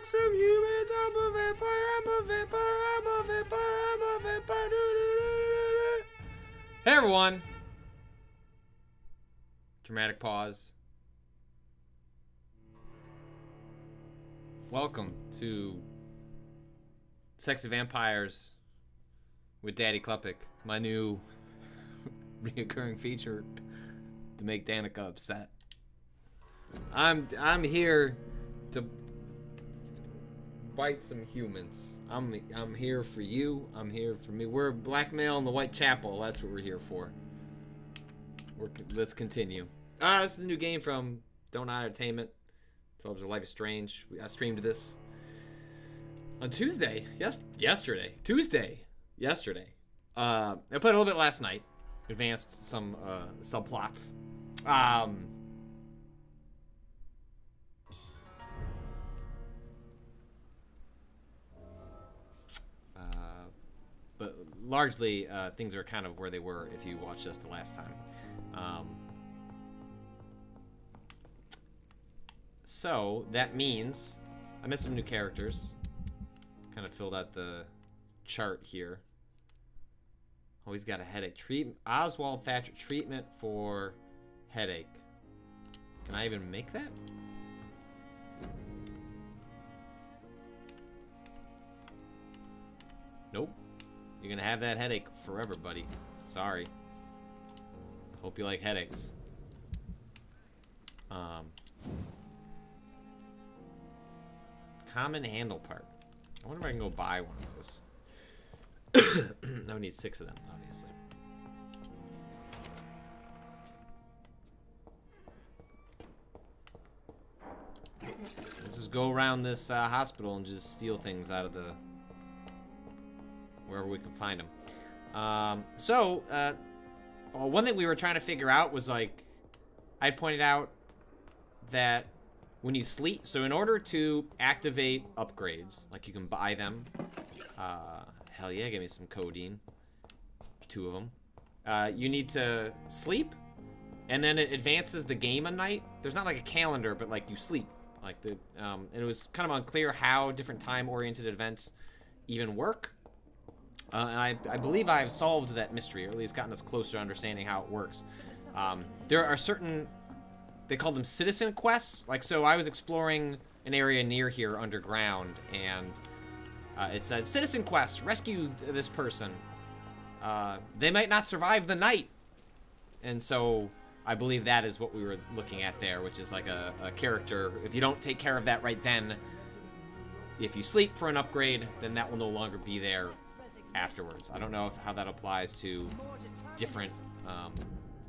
fuck some humans. I'm a vampire, I'm a vampire, I'm a vampire, I'm a vampire. Hey everyone. Dramatic pause. Welcome to Sexy Vampires with Daddy Klepek, my new reoccurring feature to make Danica upset. I'm here to bite some humans. I'm here for you. I'm here for me. We're blackmail in the Whitechapel. That's what we're here for. Let's continue. This is the new game from Don't Entertainment. Developers of Life is Strange. I streamed this on Tuesday. Yesterday. Yesterday. I played a little bit last night. Advanced some subplots. But largely, things are kind of where they were if you watched us the last time. So that means I met some new characters. Kind of filled out the chart here. Oh, he's got a headache. Oswald Thatcher treatment for headache. Can I even make that? Nope. You're gonna have that headache forever, buddy. Sorry. Hope you like headaches. Common handle part. I wonder if I can go buy one of those. I would need 6 of them, obviously. Let's just go around this hospital and just steal things out of the... wherever we can find them. Well, one thing we were trying to figure out was, like, I pointed out that when you sleep, so in order to activate upgrades, like you can buy them, hell yeah, give me some codeine, 2 of them, you need to sleep, and then it advances the game a night. There's not like a calendar, but like you sleep, like the, and it was kind of unclear how different time-oriented events even work. And I believe I've solved that mystery, or at least gotten us closer to understanding how it works. There are certain, they call them citizen quests. Like, so I was exploring an area near here underground, and it said, citizen quest, rescue this person. They might not survive the night. And so I believe that is what we were looking at there, which is like a character. If you don't take care of that right then, if you sleep for an upgrade, then that will no longer be there afterwards. I don't know how that applies to different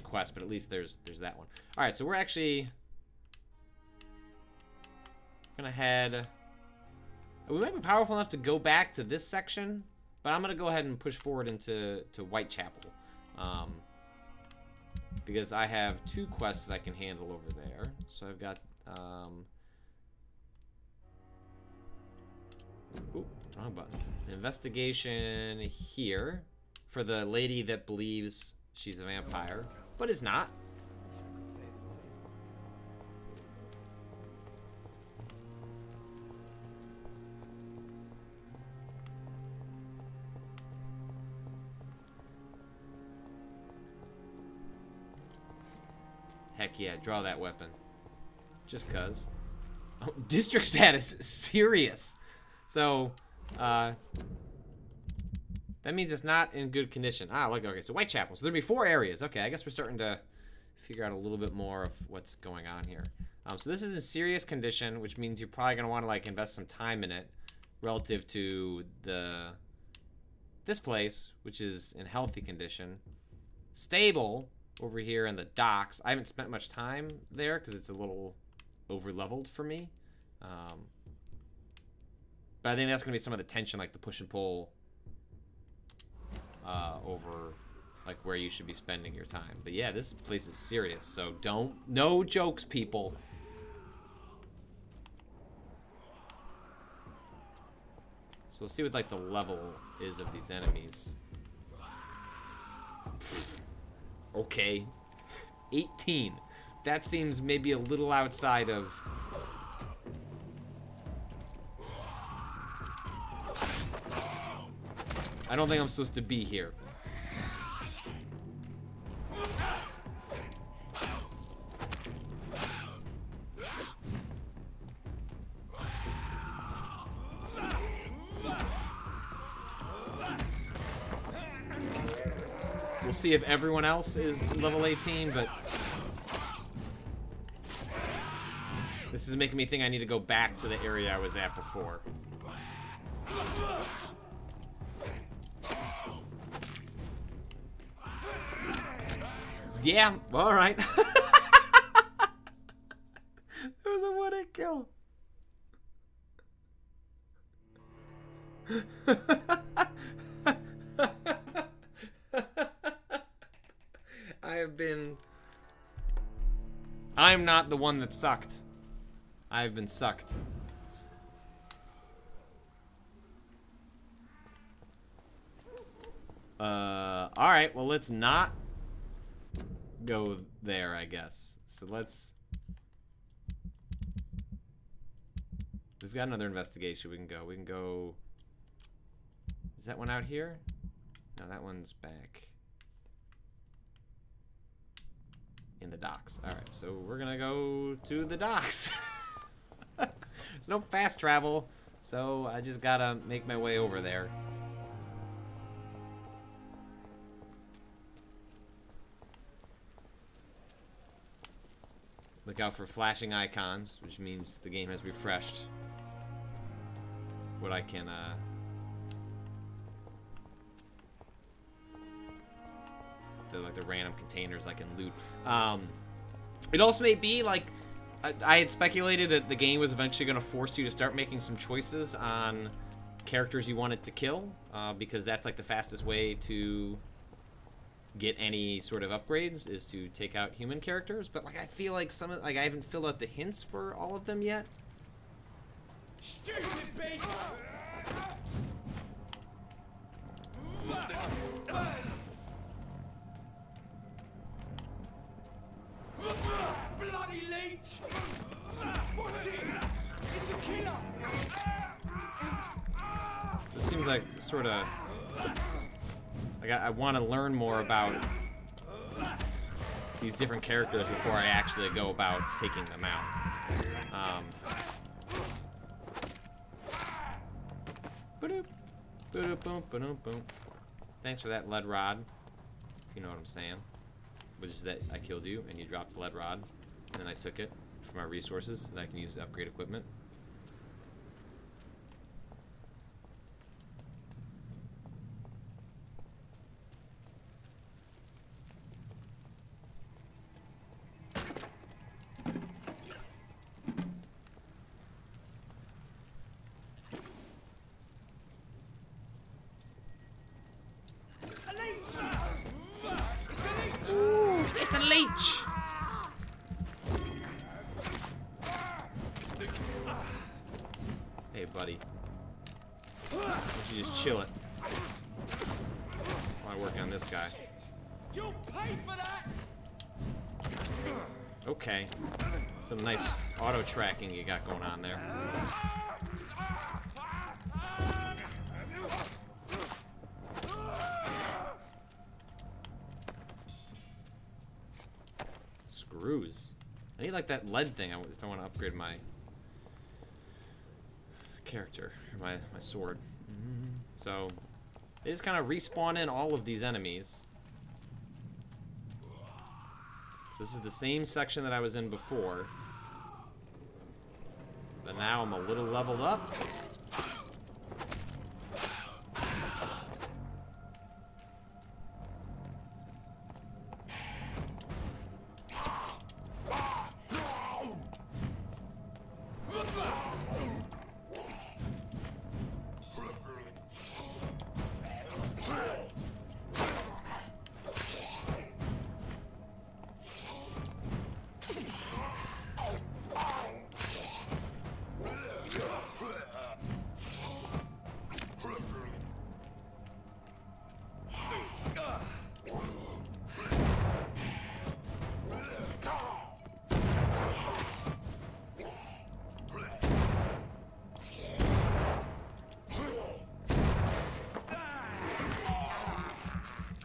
quests, but at least there's that one. All right, so we're actually gonna head. We might be powerful enough to go back to this section, but I'm gonna go ahead and push forward into Whitechapel, because I have 2 quests that I can handle over there. So I've got ooh, wrong button. Investigation here for the lady that believes she's a vampire, but is not. Heck yeah, draw that weapon. Just cuz. Oh, district status, serious. So, that means it's not in good condition. Okay, so Whitechapel. So there'd be 4 areas. Okay, I guess we're starting to figure out a little bit more of what's going on here. So this is in serious condition, which means you're probably going to want to, like, invest some time in it relative to this place, which is in healthy condition. Stable over here in the docks. I haven't spent much time there because it's a little over-leveled for me. But I think that's going to be some of the tension, like the push and pull over, like, where you should be spending your time. But yeah, this place is serious, so no jokes, people. So let's see what, like, the level is of these enemies. Okay. 18. That seems maybe a little outside of I don't think I'm supposed to be here. We'll see if everyone else is level 18, but this is making me think I need to go back to the area I was at before. Yeah, all right. It was a one-hit kill. I'm not the one that sucked. I've been sucked. Alright, well, let's not go there, I guess. So let's... We've got another investigation we can go. We can go... Is that one out here? No, that one's back in the docks. Alright, so we're gonna go to the docks. There's no fast travel, so I just gotta make my way over there. Look out for flashing icons, which means the game has refreshed what I can, the random containers I can loot. It also may be, like, I had speculated that the game was eventually going to force you to start making some choices on characters you wanted to kill, because that's, like, the fastest way to get any sort of upgrades is to take out human characters. But, like, I feel like some of, like, I haven't filled out the hints for all of them yet. Stupid beast! Bloody leech! What's it? It's a killer! This seems like sort of like I want to learn more about these different characters before I actually go about taking them out. Thanks for that lead rod. You know what I'm saying. Which is that I killed you and you dropped the lead rod, and then I took it for my resources that I can use to upgrade equipment. Hey, buddy. Why don't you just chill it? I want to work on this guy. You'll pay for that. Okay. Some nice auto tracking you got going on there. Screws. I need like that lead thing if I want to upgrade my character, or my sword. So they just kind of respawn in all of these enemies. So this is the same section that I was in before, but now I'm a little leveled up.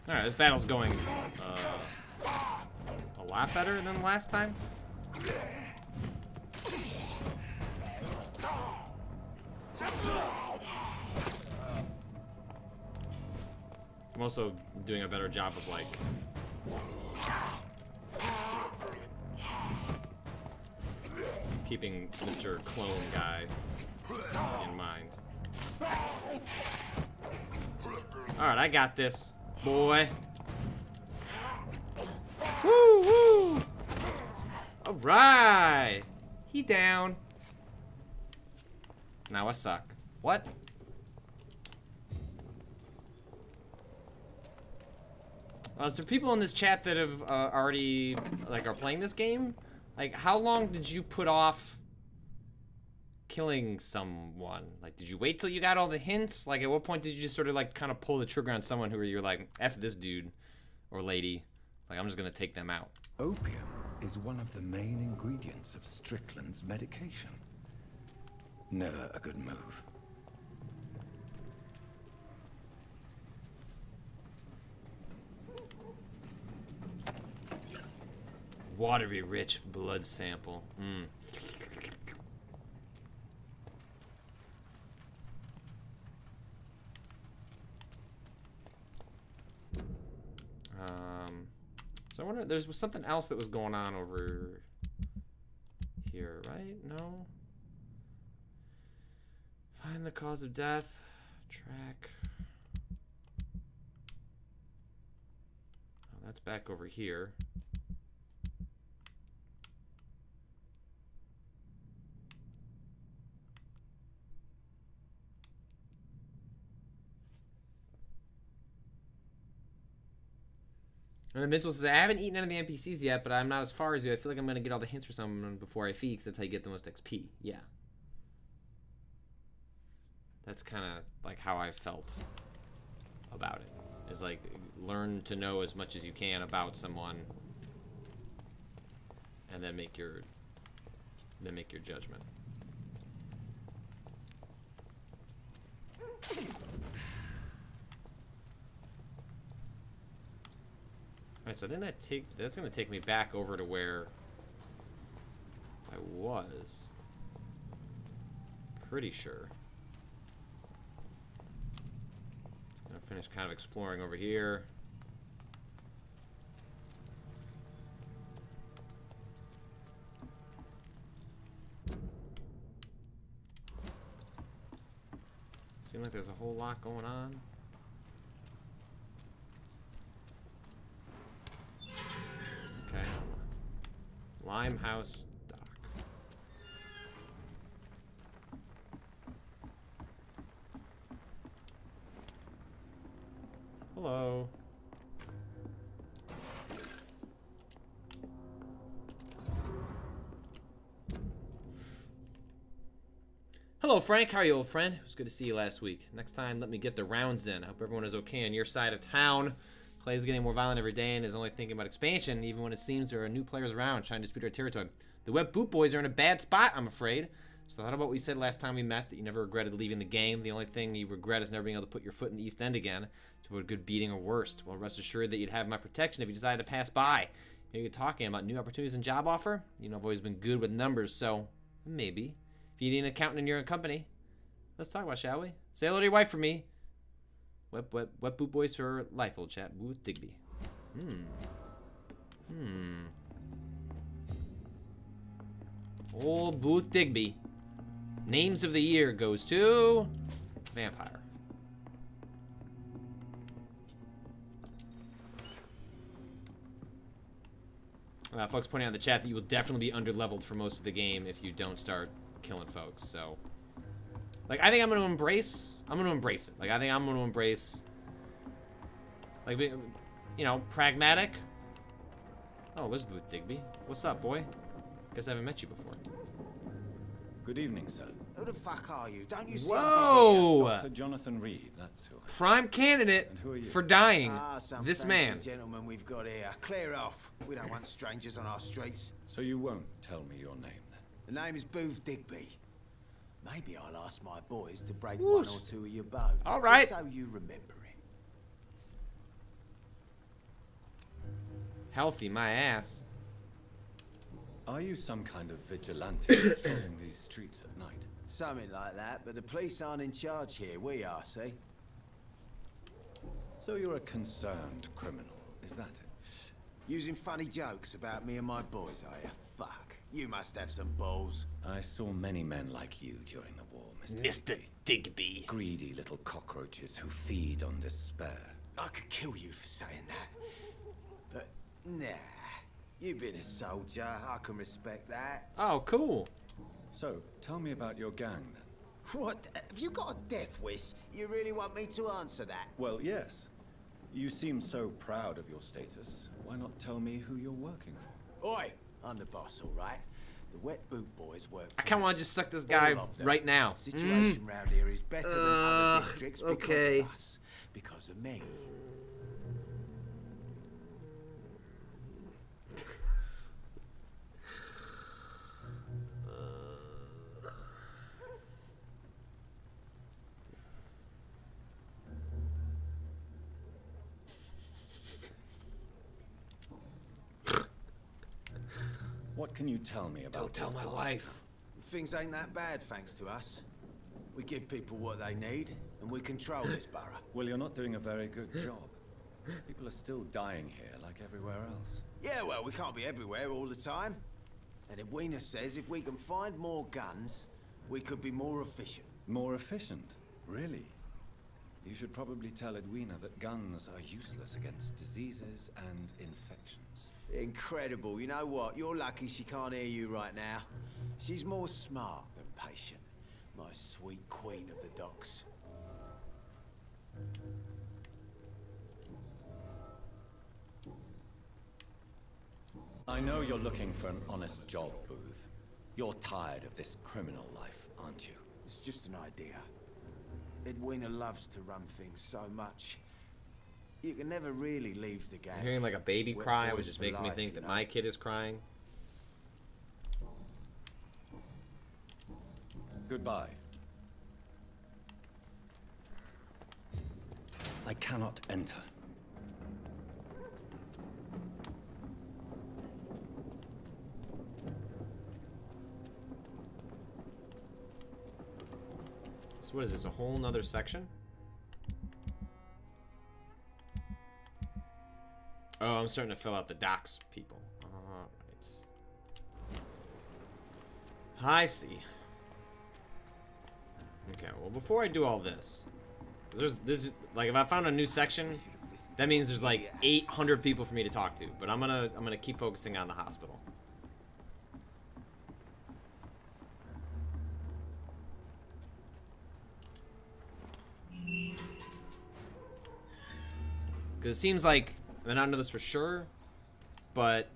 Alright, this battle's going a lot better than last time. I'm also doing a better job of, like, keeping Mr. Clone Guy in mind. Alright, I got this, boy. Woo, woo! Alright! He down. Now I suck. What? Is there people in this chat that have already, like, are playing this game? Like, how long did you put off killing someone? Like, did you wait till you got all the hints? Like, at what point did you just sort of, like, kind of pull the trigger on someone who you're like, F this dude or lady. Like, I'm just gonna take them out. Opium is one of the main ingredients of Strickland's medication. Never a good move. Watery rich blood sample. So I wonder, there was something else that was going on over here, right? No? Find the cause of death. Track. Oh, that's back over here. And Invincible says, I haven't eaten any of the NPCs yet, but I'm not as far as you. I feel like I'm going to get all the hints for someone before I feed, because that's how you get the most XP. Yeah. That's kind of like how I felt about it. Is like, learn to know as much as you can about someone, and then make your judgment. Alright, so then that's gonna take me back over to where I was. Pretty sure. It's gonna finish kind of exploring over here. Seems like there's a whole lot going on. Okay. Limehouse Dock. Hello. Hello, Frank. How are you, old friend? It was good to see you last week. Next time, let me get the rounds in. I hope everyone is okay on your side of town. Clay is getting more violent every day and is only thinking about expansion, even when it seems there are new players around trying to dispute our territory. The Web Boot Boys are in a bad spot, I'm afraid. So I thought about what we said last time we met, that you never regretted leaving the game. The only thing you regret is never being able to put your foot in the East End again to avoid a good beating or worst. Well, rest assured that you'd have my protection if you decided to pass by. Maybe you're talking about new opportunities and job offer? You know, I've always been good with numbers, so maybe. If you need an accountant in your company, let's talk about it, shall we? Say hello to your wife for me. Web Boot Boys for life, old chat. Booth Digby. Old Booth Digby. Names of the year goes to Vampyr. Folks pointing out in the chat that you will definitely be underleveled for most of the game if you don't start killing folks. So, like, I think I'm going to embrace it. Like, I think I'm going to embrace, like, you know, pragmatic. Oh, there's Booth Digby. What's up, boy? Guess I haven't met you before. Good evening, sir. Who the fuck are you? Don't you see? Whoa! Dr. Jonathan Reed, that's who. Prime candidate And who are you? for dying. Some This fancy man. gentleman we've got here. Clear off. We don't want strangers on our streets. So you won't tell me your name, then? The name is Booth Digby. Maybe I'll ask my boys to break one or two of your bones. All right. So you remember Healthy, my ass. Are you some kind of vigilante patrolling these streets at night? Something like that, but the police aren't in charge here. We are, see? So you're a concerned criminal, is that it? Using funny jokes about me and my boys, are you? Fuck. You must have some balls. I saw many men like you during the war, Mr. Mr. Digby. Greedy little cockroaches who feed on despair. I could kill you for saying that. But, nah. You've been a soldier. I can respect that. Oh, cool. So, tell me about your gang, then. What? Have you got a death wish? You really want me to answer that? Well, yes. You seem so proud of your status. Why not tell me who you're working for? Oi! I'm the boss, all right? The wet boot boys work. I kind of want to just suck this guy right now. Situation round here is better than other districts because of us. Because of me. What can you tell me about Don't tell this my part? wife. Things ain't that bad, thanks to us. We give people what they need, and we control this borough. Well, you're not doing a very good job. People are still dying here like everywhere else. Yeah, well, we can't be everywhere all the time. And Edwina says if we can find more guns, we could be more efficient. More efficient? Really? You should probably tell Edwina that guns are useless against diseases and infections. Incredible. You know what? You're lucky she can't hear you right now. She's more smart than patient. My sweet queen of the docks. I know you're looking for an honest job, Booth. You're tired of this criminal life, aren't you? It's just an idea. Edwina loves to run things so much. You can never really leave the gang. Hearing like a baby We're cry boys would just for make me life, think you that know? my kid is crying. Goodbye. I cannot enter. So what is this, a whole nother section? Oh, I'm starting to fill out the docs, people. Alright. I see. Okay, well before I do all this, this like if I found a new section, that means there's like 800 people for me to talk to. But I'm gonna keep focusing on the hospital. Because it seems like, I mean, I don't know this for sure, but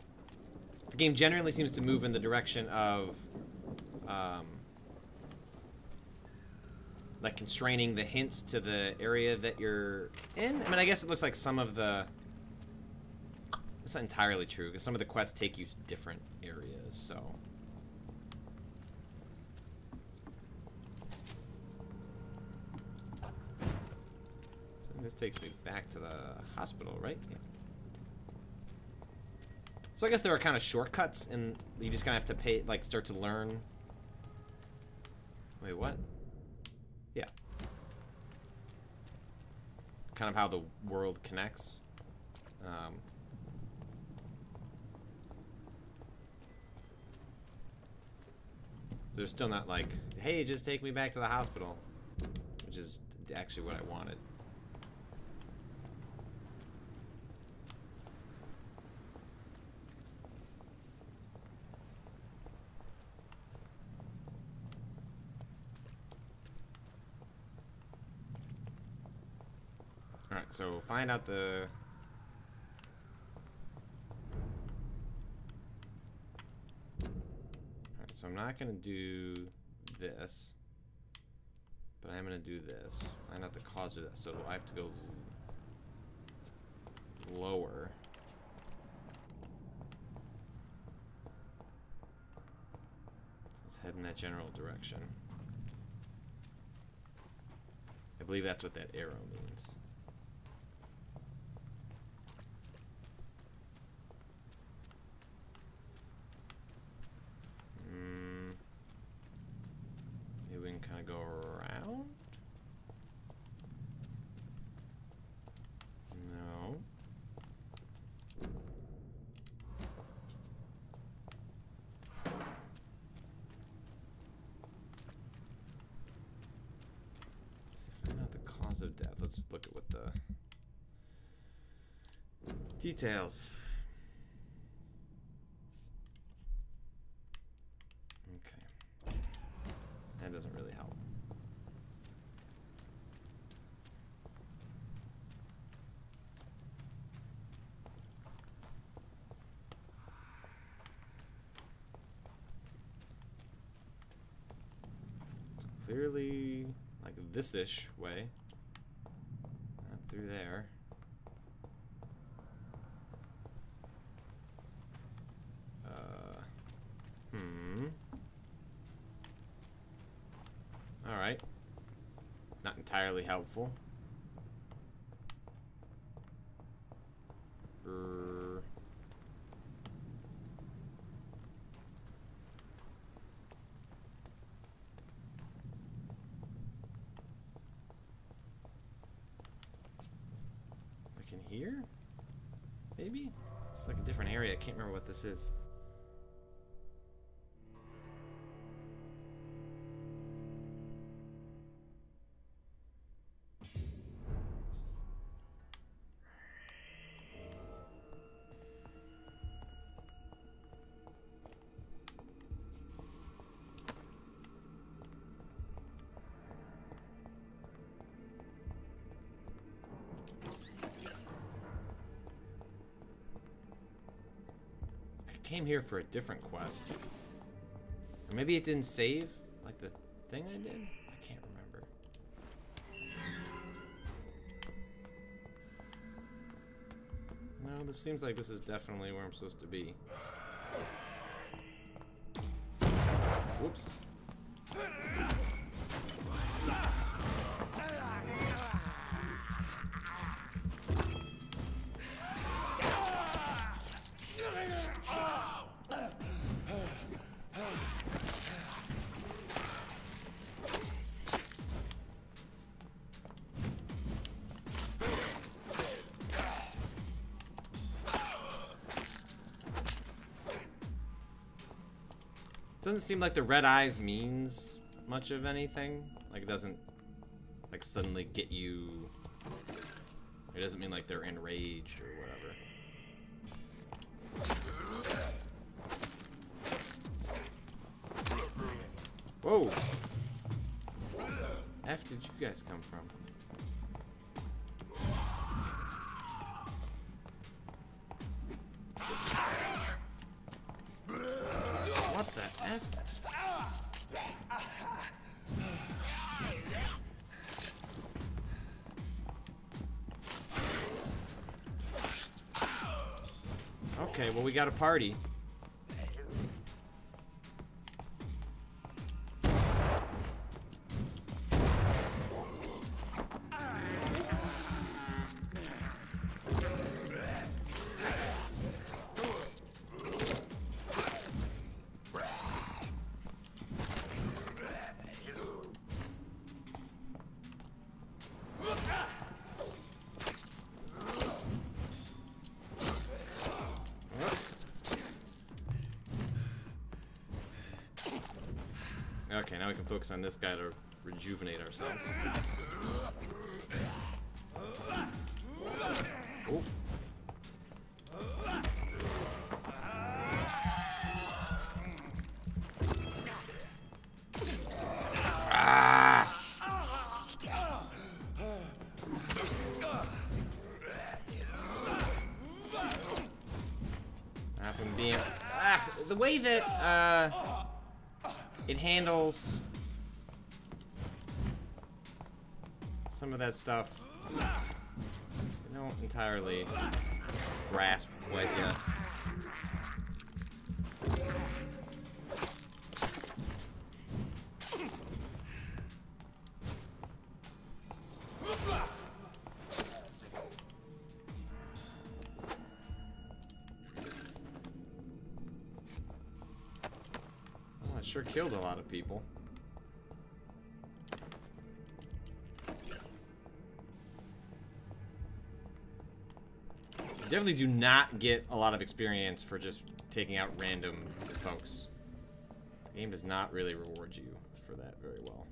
the game generally seems to move in the direction of like constraining the hints to the area that you're in. I mean, I guess it looks like some of the, it's not entirely true because some of the quests take you to different areas, so. This takes me back to the hospital, right? Yeah. So I guess there are kind of shortcuts, and you just kind of have to pay, like, start to learn. Wait, what? Yeah. Kind of how the world connects. They're still not like, hey, just take me back to the hospital, which is actually what I wanted. Alright, so find out the... Alright, so I'm not gonna do this, but I'm gonna do this. Find out the cause of that. So I have to go lower. Let's head in that general direction. I believe that's what that arrow means. with the details. Okay. That doesn't really help. Clearly, like this-ish way. Not through there. Alright. Not entirely helpful. Like in here? Maybe? It's like a different area. I can't remember what this is. Came here for a different quest. Or maybe it didn't save like the thing I did? I can't remember. No, this seems like this is definitely where I'm supposed to be. Whoops. Doesn't seem like the red eyes means much of anything. Like it doesn't like suddenly get you. It doesn't mean like they're enraged or whatever. Whoa! F did you guys come from? What the F? Okay, well we got a party. Okay, now we can focus on this guy to rejuvenate ourselves. Oh. Ah! I've been being the way that it handles some of that stuff. I don't entirely grasp quite yet. Sure killed a lot of people. You definitely do not get a lot of experience for just taking out random folks. The game does not really reward you for that very well.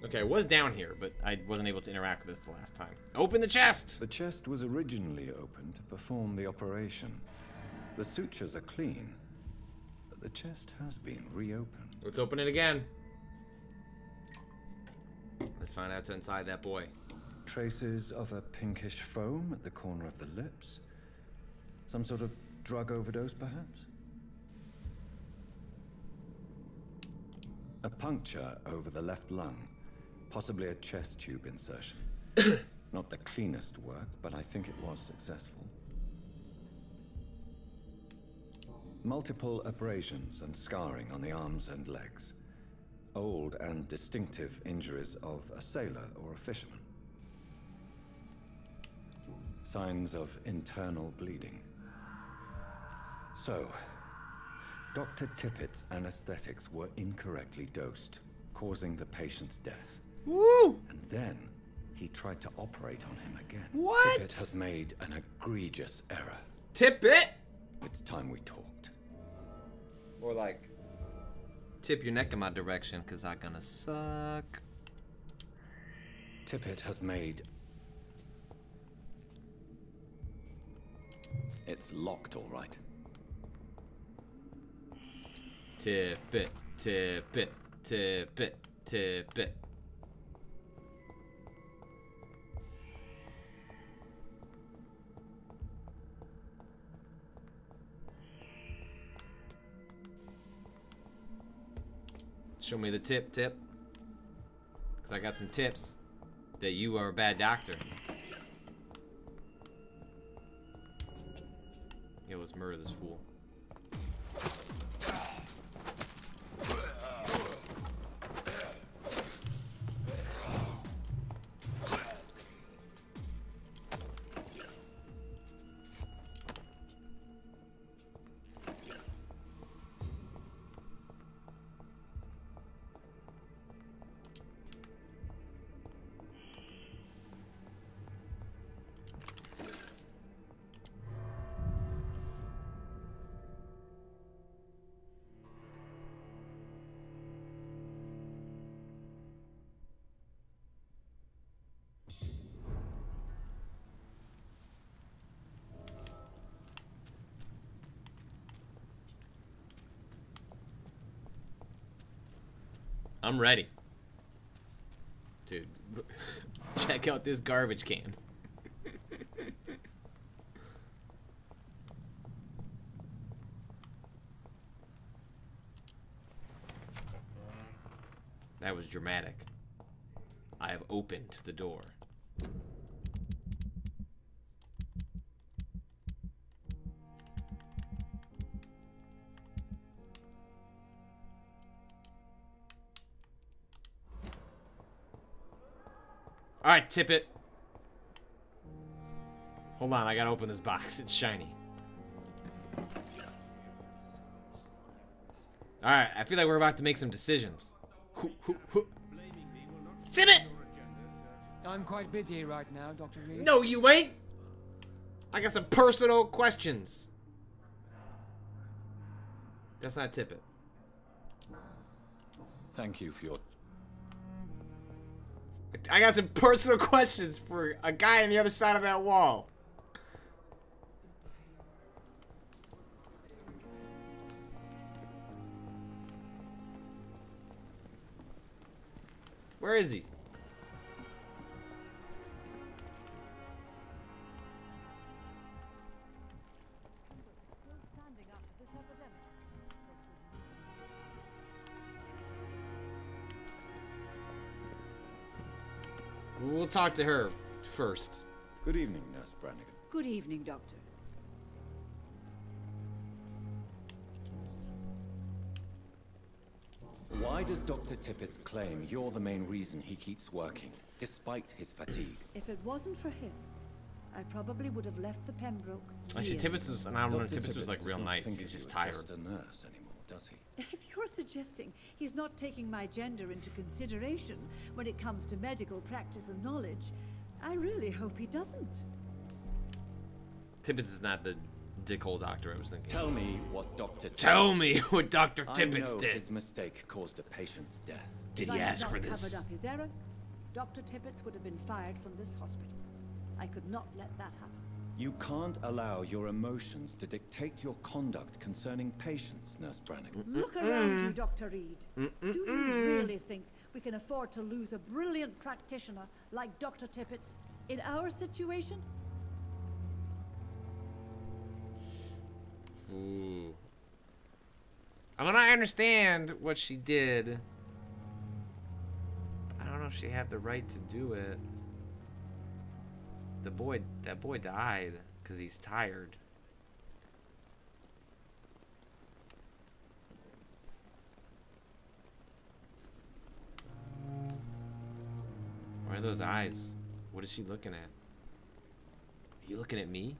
Okay, I was down here, but I wasn't able to interact with this the last time. Open the chest! The chest was originally opened to perform the operation. The sutures are clean, but the chest has been reopened. Let's open it again. Let's find out what's inside that boy. Traces of a pinkish foam at the corner of the lips. Some sort of drug overdose, perhaps? A puncture over the left lung. Possibly a chest tube insertion. Not the cleanest work, but I think it was successful. Multiple abrasions and scarring on the arms and legs. Old and distinctive injuries of a sailor or a fisherman. Signs of internal bleeding. So, Dr. Tippett's anesthetics were incorrectly dosed, causing the patient's death. Woo! And then he tried to operate on him again. What? Tippett has made an egregious error. Tippett! It's time we talked. Or like, tip your neck in my direction, cause I'm gonna suck. Tippett has made... It's locked, all right. Tippett, Tippett, Tippett, Tippett. Show me the tip. Because I got some tips that you are a bad doctor. Yo, let's murder this fool. I'm ready. Dude, check out this garbage can. That was dramatic. I have opened the door. Alright, Tippett. Hold on, I gotta open this box. It's shiny. Alright, I feel like we're about to make some decisions. Tippett! I'm quite busy right now, Dr. Reed. No, you ain't! I got some personal questions. That's not Tippett. Thank you for your... I got some personal questions for a guy on the other side of that wall. Where is he? We'll talk to her first. Good evening, Nurse Brannigan. Good evening, Doctor. Why does Dr. Tippett claim you're the main reason he keeps working, despite his fatigue? If it wasn't for him, I probably would have left the Pembroke. Actually, Tippett was, and I don't know, Tippett was like real doesn't nice. think He's of just you as tired. Just a nurse anymore, does he? If you're suggesting he's not taking my gender into consideration when it comes to medical practice and knowledge, I really hope he doesn't. Tippett is not the dickhole doctor I was thinking. Tell me what Dr. Tell me what Dr. I Tippett know did. his mistake caused a patient's death. Did If he I had ask not for this? covered up his error, Dr. Tippett would have been fired from this hospital. I could not let that happen. You can't allow your emotions to dictate your conduct concerning patients, Nurse Brannigan. Look around you, Dr. Reed. Do you really think we can afford to lose a brilliant practitioner like Dr. Tippett's in our situation? Ooh. I mean, I understand what she did. I don't know if she had the right to do it. That boy died because he's tired. Where are those eyes? What is she looking at? Are you looking at me?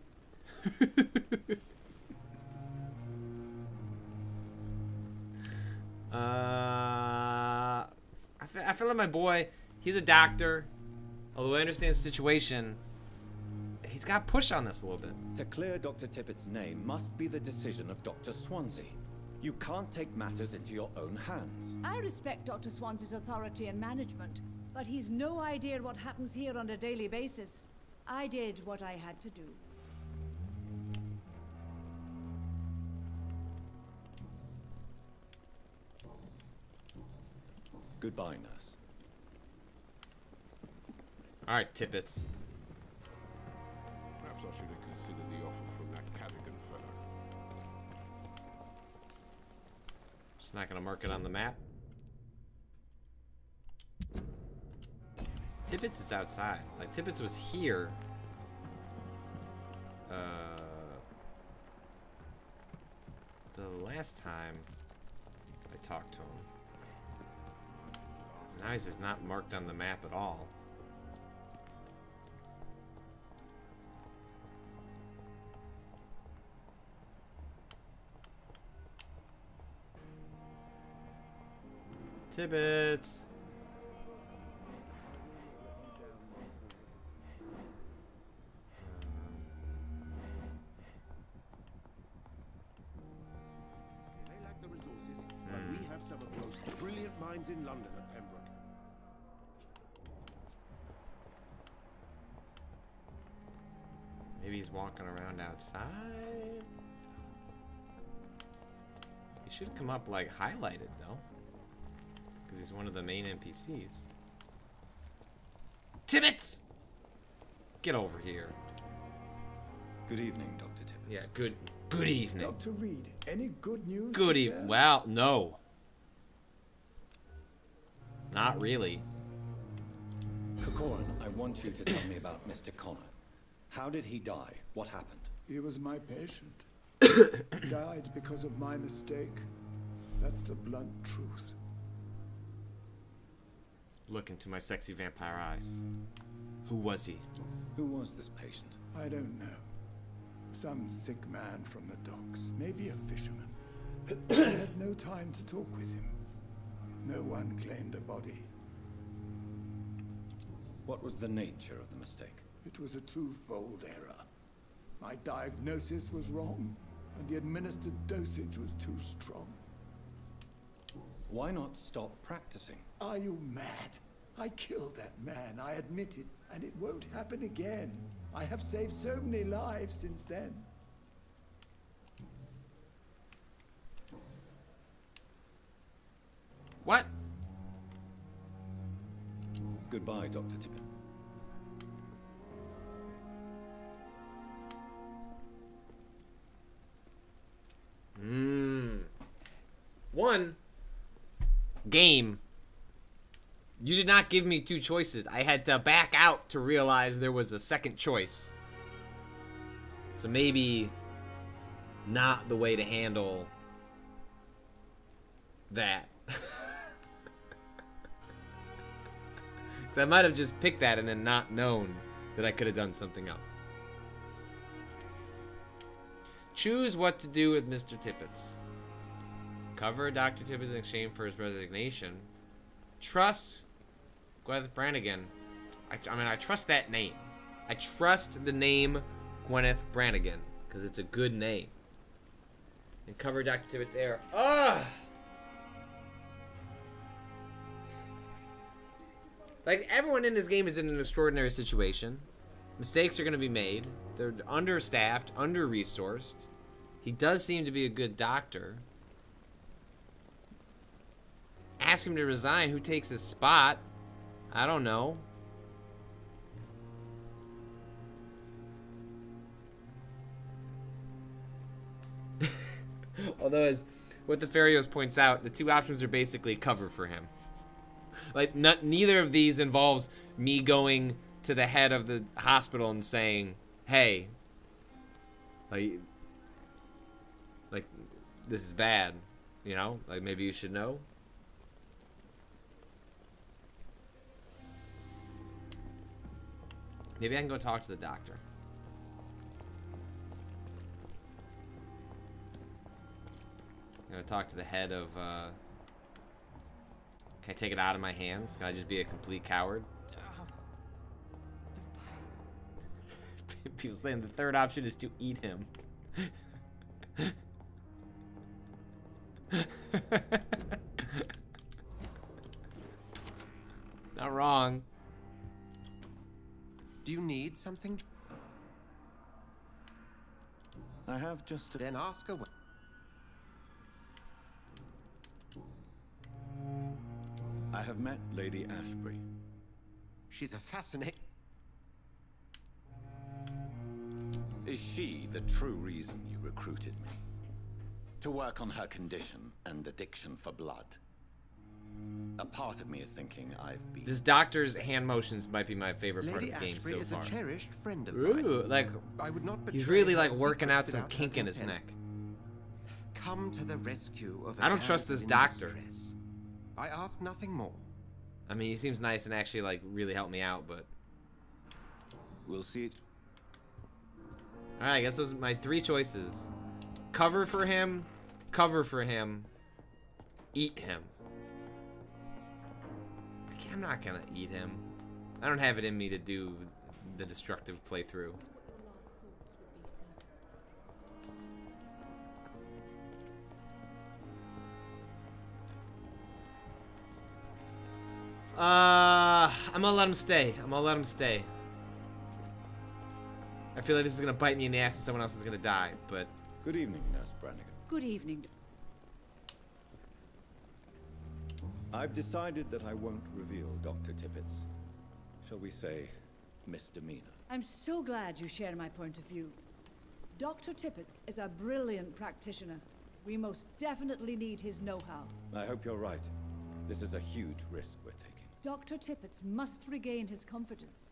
I feel like my boy, he's a doctor. Although I understand the situation, he's got to push on this a little bit. To clear Dr. Tippett's name must be the decision of Dr. Swansea. You can't take matters into your own hands. I respect Dr. Swansea's authority and management, but he's no idea what happens here on a daily basis. I did what I had to do. Goodbye, nurse. All right, Tippett. Perhaps I should have considered the offer from that Cadigan fellow. Just not gonna mark it on the map. Tippett's is outside. Like Tippett's was here. The last time I talked to him. Now he's just not marked on the map at all. Tibbetts. They lack the resources, but we have some of the most brilliant minds in London at Pembroke. Maybe he's walking around outside. He should come up like highlighted though. Because he's one of the main NPCs. Tibbetts! Get over here. Good evening, Dr. Tippett. Yeah, good evening. Dr. Reed, any good news? Good to evening. share? Well, no. Not really. Corcoran, I want you to tell me about Mr. Connor. How did he die? What happened? He was my patient. He died because of my mistake. That's the blunt truth. Look into my sexy vampire eyes. Who was he? Who was this patient? I don't know. Some sick man from the docks. Maybe a fisherman. I had no time to talk with him. No one claimed a body. What was the nature of the mistake? It was a twofold error. My diagnosis was wrong, and the administered dosage was too strong. Why not stop practicing? Are you mad? I killed that man, I admit it, and it won't happen again. I have saved so many lives since then. What? Goodbye, Dr. Tippett. One game. You did not give me two choices. I had to back out to realize there was a second choice. So maybe not the way to handle that. So I might have just picked that and then not known that I could have done something else. Choose what to do with Mr. Tippett's. Cover Dr. Tippett's in exchange for his resignation. Trust Gwyneth Brannigan. I mean, I trust that name. I trust the name Gwyneth Brannigan because it's a good name. And cover Dr. Tippett's error. Ugh! Like, everyone in this game is in an extraordinary situation. Mistakes are going to be made. They're understaffed, under-resourced. He does seem to be a good doctor. Ask him to resign. Who takes his spot? I don't know. Although, as what the Farios points out, the two options are basically cover for him. Like, neither of these involves me going to the head of the hospital and saying, hey, like this is bad, you know? Like, maybe you should know. Maybe I can go talk to the doctor. I'm gonna talk to the head of, can I take it out of my hands? Can I just be a complete coward? People saying the third option is to eat him. Not wrong. Do you need something? I have just... Then ask away. I have met Lady Ashbury. She's a fascinating... Is she the true reason you recruited me? To work on her condition and addiction for blood? A part of me is thinking I've been... This doctor's hand motions might be my favorite part of Lady the game Ashbury so is far. A cherished friend of Ooh, mine. like, I would not he's betray really her like working secret out some without her kink in his consent. neck. Come to the rescue of a I don't trust damsel this in doctor. distress. I ask nothing more. I mean, he seems nice and actually like really helped me out, but... We'll see it. Alright, I guess those are my three choices. Cover for him, eat him. I'm not gonna eat him. I don't have it in me to do the destructive playthrough. I'm gonna let him stay. I feel like this is gonna bite me in the ass and someone else is gonna die, but... Good evening, Nurse Brannigan. Good evening. I've decided that I won't reveal Dr. Tippett's, shall we say, misdemeanor. I'm so glad you share my point of view. Dr. Tippett's is a brilliant practitioner. We most definitely need his know-how. I hope you're right. This is a huge risk we're taking. Dr. Tippett's must regain his confidence.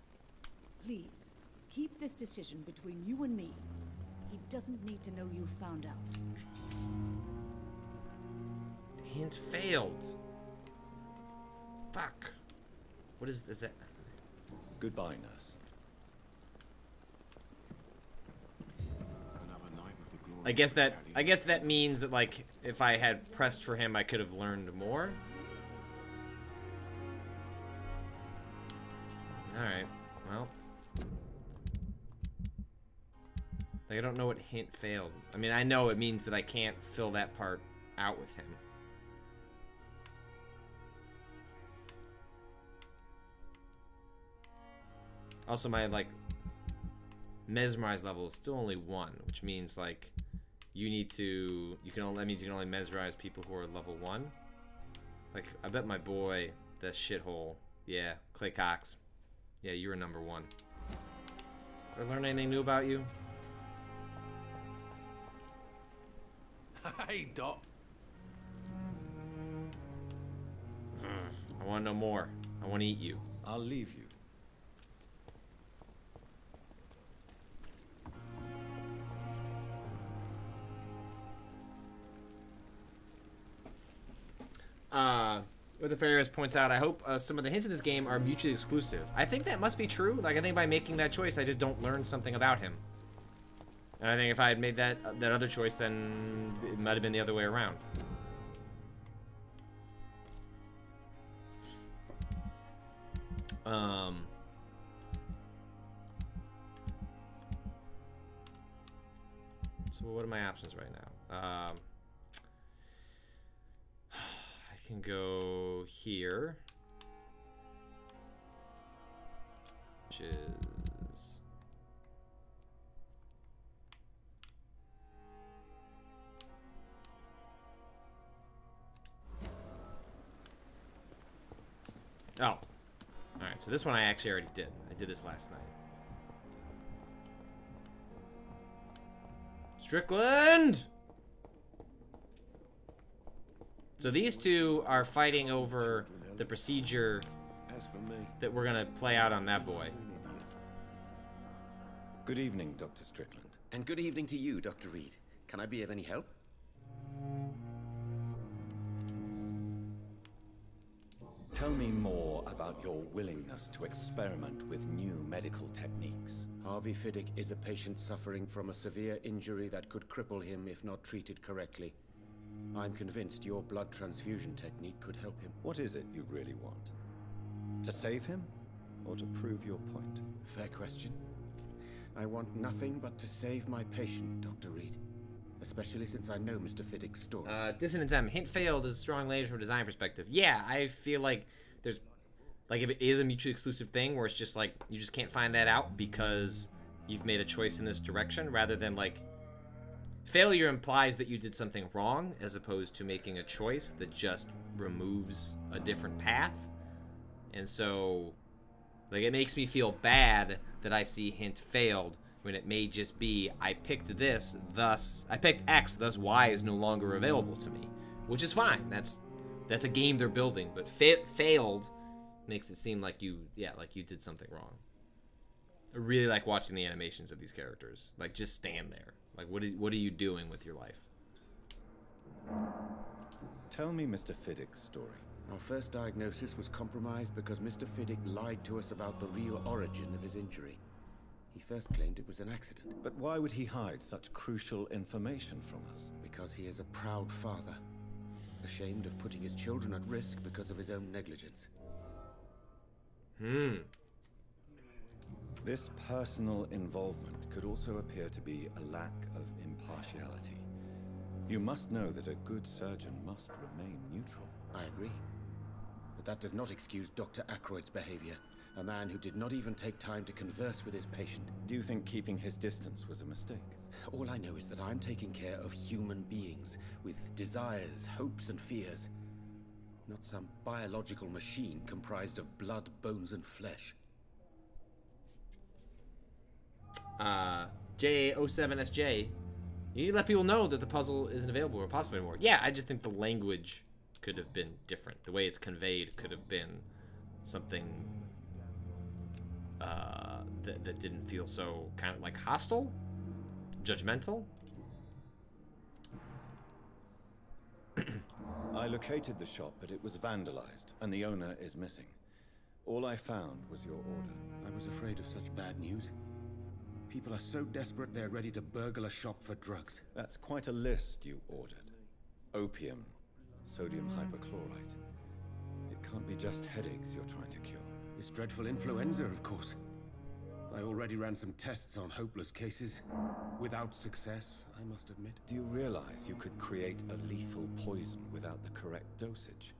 Please, keep this decision between you and me. He doesn't need to know you found out. Hint failed. Fuck. What is that? Goodbye, nurse. I guess that means that, like, if I had pressed for him, I could have learned more. Alright, well. Like, I don't know what hint failed. I mean, I know it means that I can't fill that part out with him. Also, my, like, mesmerize level is still only 1, which means, like, you need to, that means you can only mesmerize people who are level 1. Like, I bet my boy, the shithole, yeah, Clay Cox, yeah, you were number 1. Did I learn anything new about you? Hey, Doc. I want to know more. I want to eat you. I'll leave you. What the Ferris points out, I hope some of the hints in this game are mutually exclusive. I think that must be true. Like, I think by making that choice, I just don't learn something about him. And I think if I had made that other choice, then it might have been the other way around. So what are my options right now? I can go here. which is... Oh. Alright, so this one I actually already did. I did this last night. Strickland! So these two are fighting over the procedure that we're gonna play out on that boy. Good evening, Dr. Strickland. And good evening to you, Dr. Reed. Can I be of any help? Tell me more about your willingness to experiment with new medical techniques. Harvey Fiddick is a patient suffering from a severe injury that could cripple him if not treated correctly. I'm convinced your blood transfusion technique could help him. What is it you really want? To save him, or to prove your point? Fair question. I want nothing but to save my patient, Dr. Reed. Especially since I know Mr. Fiddick's story. Dissonance M. Hint failed is strong language from a design perspective. Yeah, I feel like there's... Like, if it is a mutually exclusive thing where it's just, like, you just can't find that out because you've made a choice in this direction, rather than, like... Failure implies that you did something wrong, as opposed to making a choice that just removes a different path. And so... Like, it makes me feel bad that I see hint failed, when it may just be, I picked this, thus... I picked X, thus Y is no longer available to me. Which is fine. That's a game they're building. But failed makes it seem like you... Yeah, like you did something wrong. I really like watching the animations of these characters. Like, just stand there. Like, what are you doing with your life? Tell me Mr. Fiddick's story. Our first diagnosis was compromised because Mr. Fiddick lied to us about the real origin of his injury. He first claimed it was an accident. But why would he hide such crucial information from us? Because he is a proud father, ashamed of putting his children at risk because of his own negligence. This personal involvement could also appear to be a lack of impartiality. You must know that a good surgeon must remain neutral. I agree. But that does not excuse Dr. Ackroyd's behavior. A man who did not even take time to converse with his patient. Do you think keeping his distance was a mistake? All I know is that I'm taking care of human beings with desires, hopes, and fears. Not some biological machine comprised of blood, bones, and flesh. J07SJ. You need to let people know that the puzzle isn't available or possible anymore. Yeah, I just think the language could have been different. The way it's conveyed could have been something that didn't feel so kind of like hostile, judgmental. I located the shop, but it was vandalized, and the owner is missing. All I found was your order. I was afraid of such bad news. People are so desperate they're ready to burgle a shop for drugs. That's quite a list you ordered. Opium, sodium hypochlorite. It can't be just headaches you're trying to cure. This dreadful influenza, of course. I already ran some tests on hopeless cases. Without success, I must admit. Do you realize you could create a lethal poison without the correct dosage?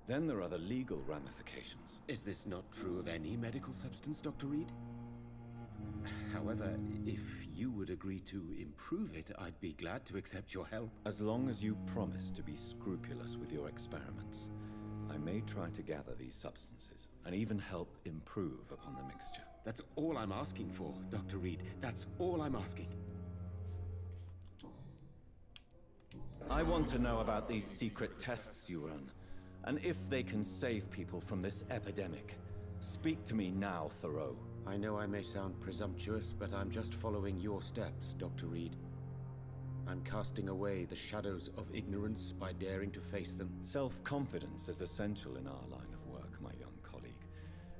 Then there are the legal ramifications. Is this not true of any medical substance, Dr. Reed? However, if you would agree to improve it, I'd be glad to accept your help. As long as you promise to be scrupulous with your experiments, I may try to gather these substances, and even help improve upon the mixture. That's all I'm asking for, Dr. Reed. That's all I'm asking. I want to know about these secret tests you run, and if they can save people from this epidemic. Speak to me now, Thoreau. I know I may sound presumptuous, but I'm just following your steps, Dr. Reed. I'm casting away the shadows of ignorance by daring to face them. Self-confidence is essential in our line of work, my young colleague,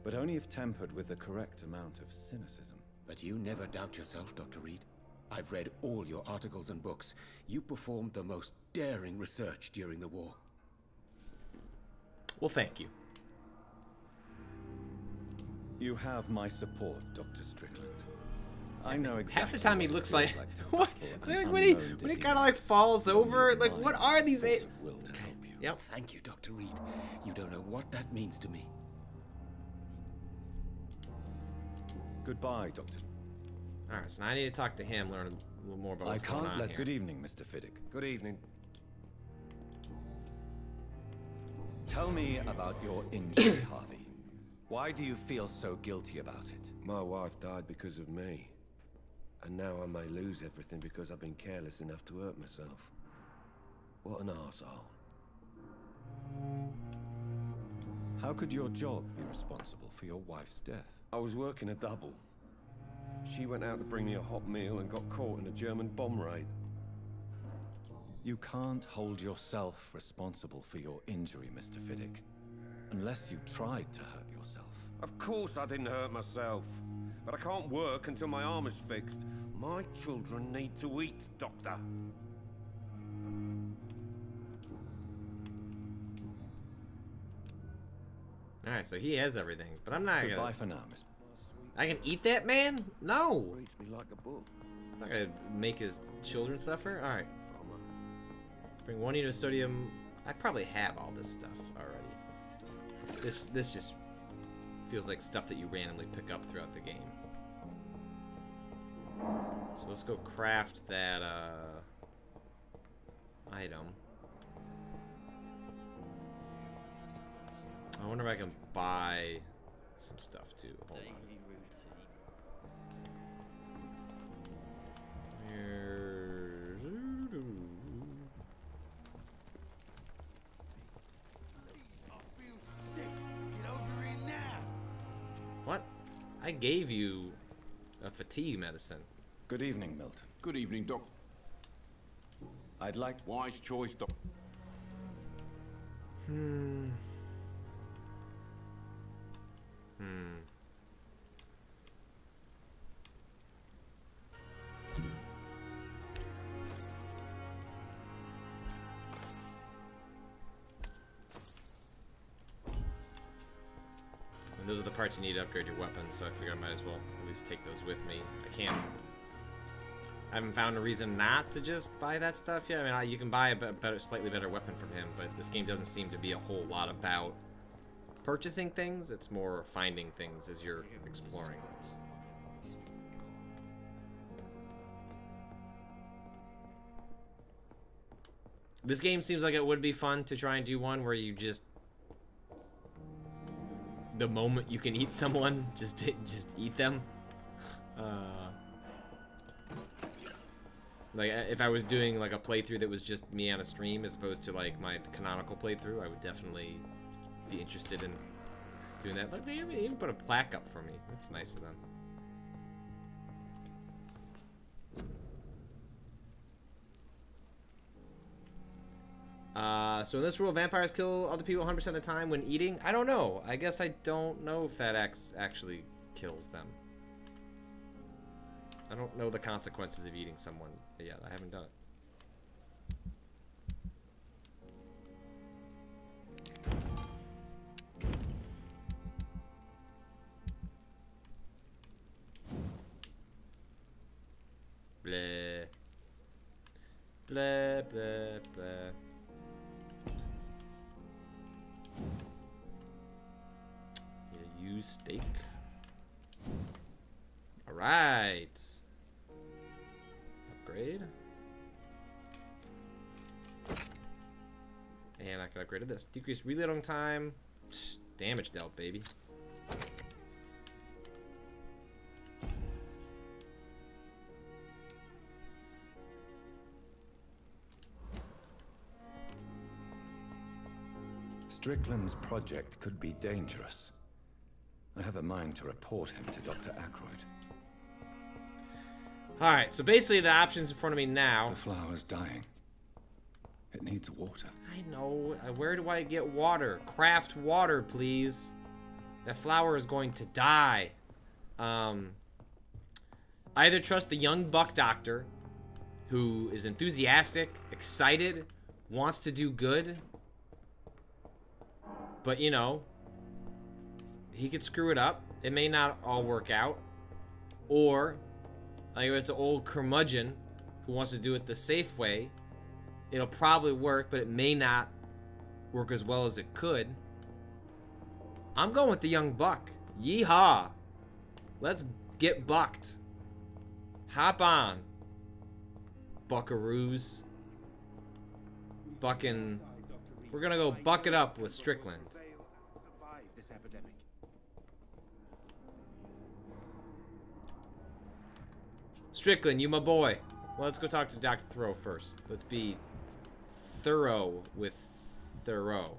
but only if tempered with the correct amount of cynicism. But you never doubt yourself, Dr. Reed. I've read all your articles and books. You performed the most daring research during the war. Well, thank you. You have my support, Dr. Strickland. I know exactly. Half the time he looks like what? Like when he kind of like falls over. Like, what are these? Will to help you. Yep. Thank you, Dr. Reed. You don't know what that means to me. Goodbye, Doctor. Alright, so now I need to talk to him, learn a little more about what's going on here. Good evening, Mr. Fiddick. Good evening. Tell me about your injury, Harvey. Why do you feel so guilty about it? My wife died because of me. And now I may lose everything because I've been careless enough to hurt myself. What an arsehole. How could your job be responsible for your wife's death? I was working a double. She went out to bring me a hot meal and got caught in a German bomb raid. You can't hold yourself responsible for your injury, Mr. Fiddick, unless you tried to hurt yourself. Of course I didn't hurt myself. But I can't work until my arm is fixed. My children need to eat, Doctor. Alright, so he has everything, but I'm not Goodbye gonna... for now, Mr. I can eat that man? No! Reads me like a book. I'm not gonna make his children suffer? Alright. Bring 1 unit of sodium. I probably have all this stuff already. This just feels like stuff that you randomly pick up throughout the game. So let's go craft that item. I wonder if I can buy some stuff too. Hold on. What? I gave you a fatigue medicine. Good evening, Milton. Good evening, Doc. I'd like... Wise choice, Doc. And those are the parts you need to upgrade your weapons, so I figured I might as well at least take those with me. I haven't found a reason not to just buy that stuff yet. I mean, you can buy a slightly better weapon from him, but this game doesn't seem to be a whole lot about purchasing things. It's more finding things as you're exploring. This game seems like it would be fun to try and do one where you just... the moment you can eat someone, just eat them. Like, if I was doing, like, a playthrough that was just me on a stream as opposed to, like, my canonical playthrough, I would definitely be interested in doing that. Look, they even put a plaque up for me. That's nice of them. So in this rule, vampires kill other people 100% of the time when eating? I don't know. I guess I don't know if that actually kills them. I don't know the consequences of eating someone yet. I haven't done it. Blah. Blah, blah, blah. Use steak. Alright. Upgrade. And I can upgrade this. Decrease reloading time. Damage dealt, baby. Strickland's project could be dangerous. I have a mind to report him to Dr. Ackroyd. Alright, so basically the options in front of me now. The flower's dying. It needs water. I know. Where do I get water? Craft water, please. That flower is going to die. Either trust the young buck doctor, who is enthusiastic, excited, wants to do good, but, you know, he could screw it up. It may not all work out. Or, like, it's an old curmudgeon who wants to do it the safe way. It'll probably work, but it may not work as well as it could. I'm going with the young buck. Yeehaw! Let's get bucked. Hop on. Buckaroos. Bucking. We're gonna go buck it up with Strickland. Strickland, you my boy. Well, let's go talk to Dr. Thoreau first. Let's be thorough with Thoreau.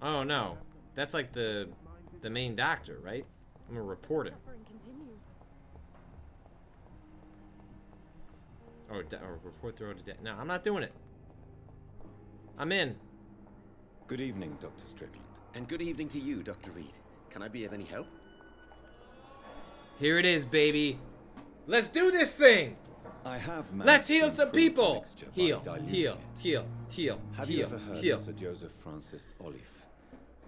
Oh no, that's like the main doctor, right? I'm gonna report him. Or report Thoreau to death. No, I'm not doing it. I'm in. Good evening, Dr. Strickland. And good evening to you, Dr. Reed. Can I be of any help? Here it is, baby. Let's do this thing. I have Let's heal some people. Heal, heal. heal. Have you ever heard of Sir Joseph Francis Olive?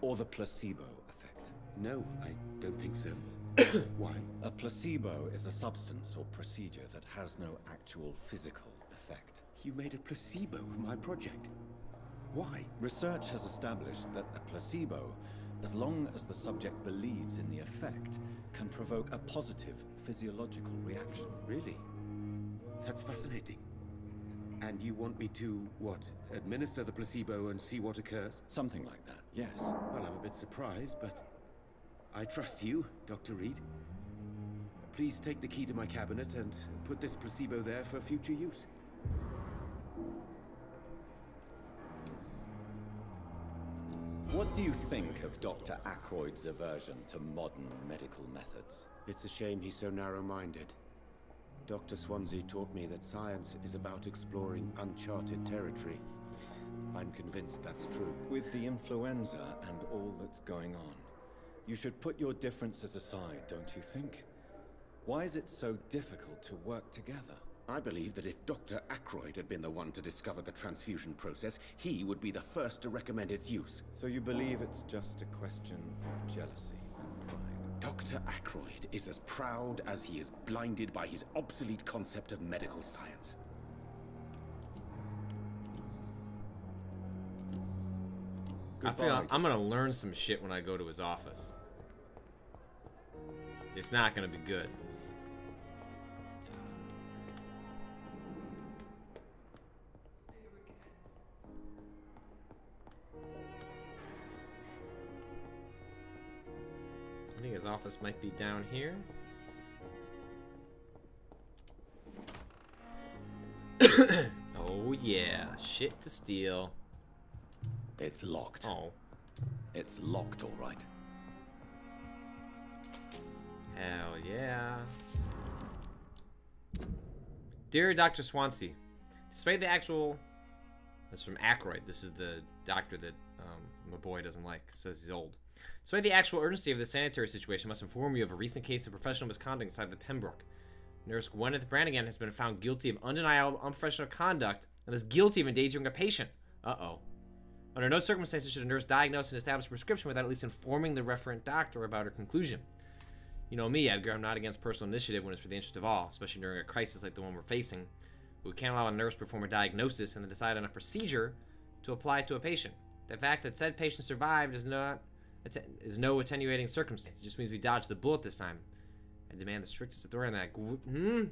Or the placebo effect? No, I don't think so. Why? A placebo is a substance or procedure that has no actual physical effect. You made a placebo of my project. Why? Research has established that a placebo, as long as the subject believes in the effect, can provoke a positive physiological reaction. Really? That's fascinating. And you want me to, what, administer the placebo and see what occurs? Something like that, yes. Well, I'm a bit surprised, but I trust you, Dr. Reed. Please take the key to my cabinet and put this placebo there for future use. What do you think of Dr. Ackroyd's aversion to modern medical methods? It's a shame he's so narrow-minded. Dr. Swansea taught me that science is about exploring uncharted territory. I'm convinced that's true. With the influenza and all that's going on, you should put your differences aside, don't you think? Why is it so difficult to work together? I believe that if Dr. Ackroyd had been the one to discover the transfusion process, he would be the first to recommend its use. So you believe it's just a question of jealousy and pride? Dr. Ackroyd is as proud as he is blinded by his obsolete concept of medical science. I feel I'm gonna learn some shit when I go to his office. It's not gonna be good. I think his office might be down here. Oh yeah, shit to steal. It's locked. Oh. It's locked, all right. Hell yeah. Dear Dr. Swansea, despite the actual... That's from Ackroyd. This is the doctor that my boy doesn't like. Says he's old. Despite the actual urgency of the sanitary situation, I must inform you of a recent case of professional misconduct inside the Pembroke. Nurse Gwyneth Brannigan has been found guilty of undeniable unprofessional conduct and is guilty of endangering a patient. Uh-oh. Under no circumstances should a nurse diagnose and establish a prescription without at least informing the referent doctor about her conclusion. You know me, Edgar, I'm not against personal initiative when it's for the interest of all, especially during a crisis like the one we're facing. But we can't allow a nurse to perform a diagnosis and then decide on a procedure to apply to a patient. The fact that said patient survived is no attenuating circumstance. It just means we dodged the bullet this time. I demand the strictest authority on that.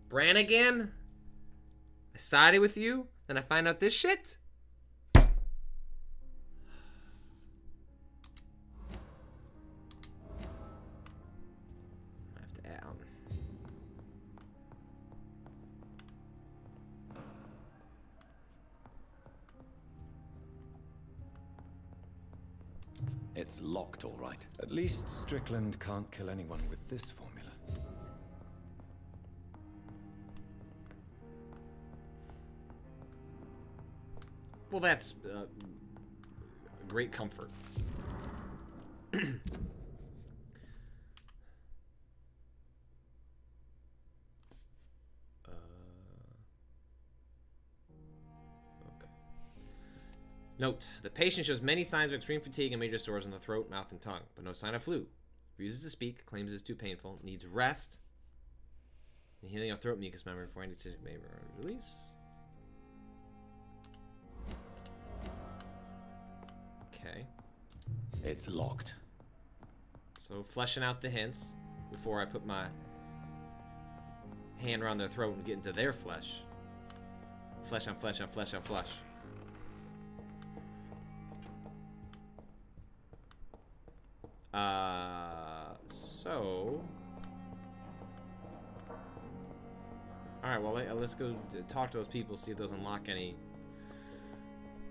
Brannigan? I sided with you, then I find out this shit? It's locked, all right. At least Strickland can't kill anyone with this formula. Well, that's great comfort. Note, the patient shows many signs of extreme fatigue and major sores on the throat, mouth, and tongue, but no sign of flu. Refuses to speak, claims it is too painful, needs rest, and healing of throat mucus membrane before any decision may be released. Okay. It's locked. So fleshing out the hints before I put my hand around their throat and get into their flesh. Flesh on flesh on flesh on flesh. So... Alright, well, let's go talk to those people, see if those unlock any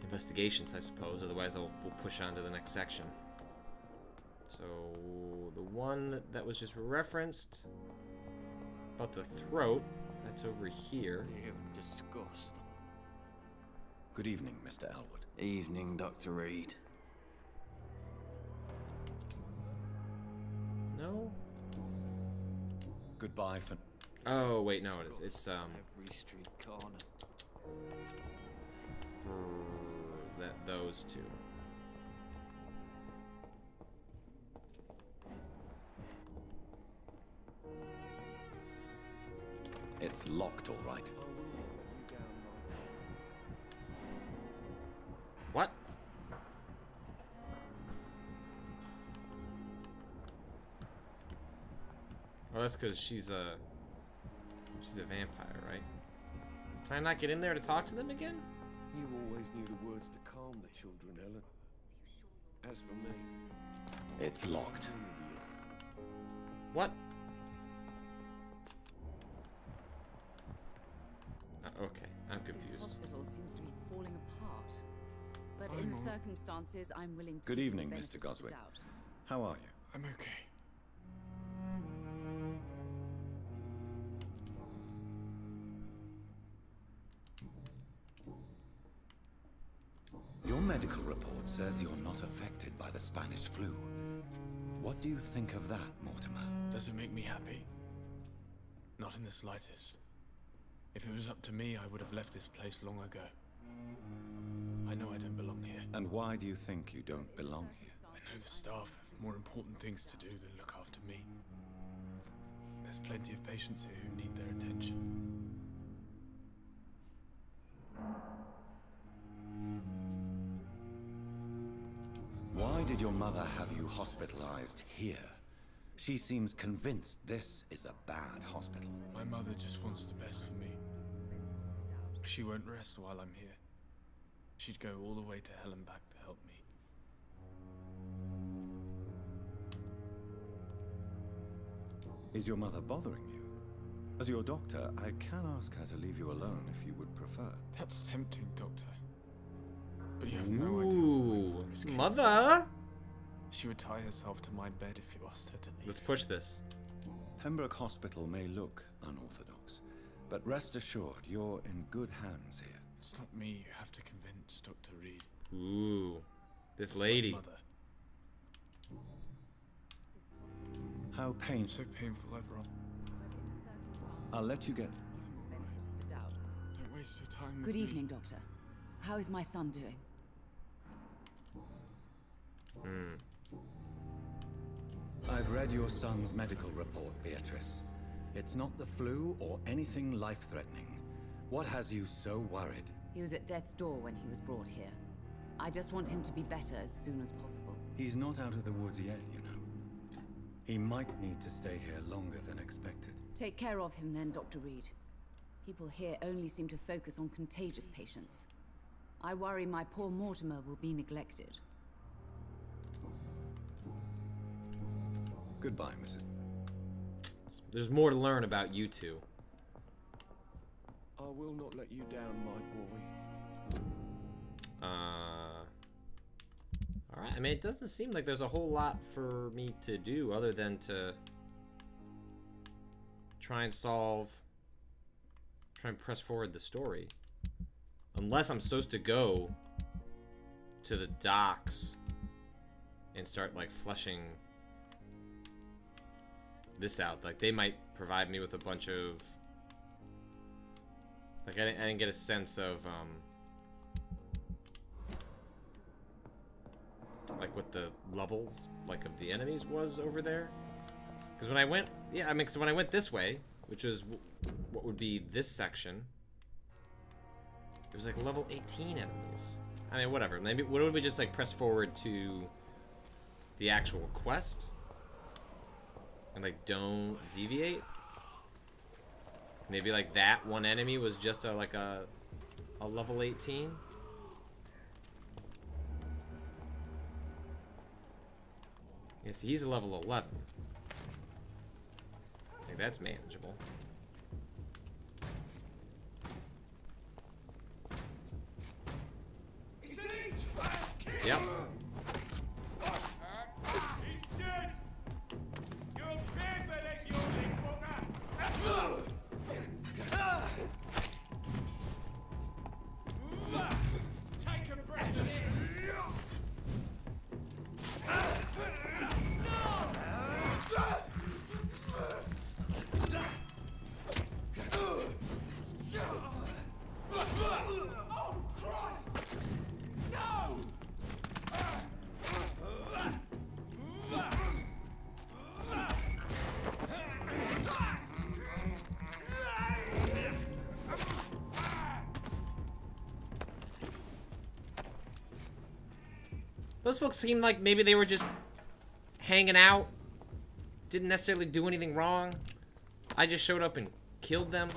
investigations, I suppose. Otherwise, we'll push on to the next section. So, the one that was just referenced about the throat, that's over here. You disgust. Good evening, Mr. Elwood. Evening, Dr. Reed. No? Goodbye for... Oh, wait, no, it is. It's, Every street corner. those two. It's locked, all right. What? Oh, that's because she's a vampire, right? Can I not get in there to talk to them again? You always knew the words to calm the children, Ellen. As for me, It's locked. I'm an idiot. What? Okay, I'm This confused. hospital seems to be falling apart. But in circumstances, I'm willing to Good give the evening, benefit Mr. of the Goswick. doubt. How are you? I'm okay. Your medical report says you're not affected by the Spanish flu. What do you think of that, Mortimer? Does it make me happy? Not in the slightest. If it was up to me, I would have left this place long ago. I know I don't belong here. And why do you think you don't belong here? I know the staff have more important things to do than look after me. There's plenty of patients here who need their attention. Why did your mother have you hospitalized here? She seems convinced this is a bad hospital. My mother just wants the best for me. She won't rest while I'm here. She'd go all the way to hell and back to help me. Is your mother bothering you? As your doctor, I can ask her to leave you alone if you would prefer. That's tempting, Doctor. But you have no idea what my Ooh, mother is capable of. mother! She would tie herself to my bed if you asked her to leave. Let's push this. Pembroke Hospital may look unorthodox, but rest assured you're in good hands here. It's not me you have to convince, Dr. Reed. Ooh, this It's my lady. mother. How painful. So painful, I'd rather. I'll let you get... Benefit of the doubt. Don't waste your time with Good me. evening, Doctor. How is my son doing? I've read your son's medical report, Beatrice. It's not the flu or anything life-threatening. What has you so worried? He was at death's door when he was brought here. I just want him to be better as soon as possible. He's not out of the woods yet, you know. He might need to stay here longer than expected. Take care of him then, Dr. Reed. People here only seem to focus on contagious patients. I worry my poor Mortimer will be neglected. Goodbye, Mrs. There's more to learn about you two. I will not let you down, my boy. Alright, I mean, it doesn't seem like there's a whole lot for me to do other than to try and press forward the story. Unless I'm supposed to go to the docks and start, like, fleshing this out. Like, they might provide me with a bunch of... Like, I didn't get a sense of, like, what the levels, like, of the enemies was over there. Because when I went... Yeah, I mean, so when I went this way, which was what would be this section, it was, like, level 18 enemies. I mean, whatever. Maybe, what if we just, like, press forward to the actual quest. And, like, don't deviate. Maybe, like, that one enemy was just a level 18. Yes, he's a level 11. I think that's manageable. Yep. Those folks seemed like maybe they were just hanging out. Didn't necessarily do anything wrong. I just showed up and killed them.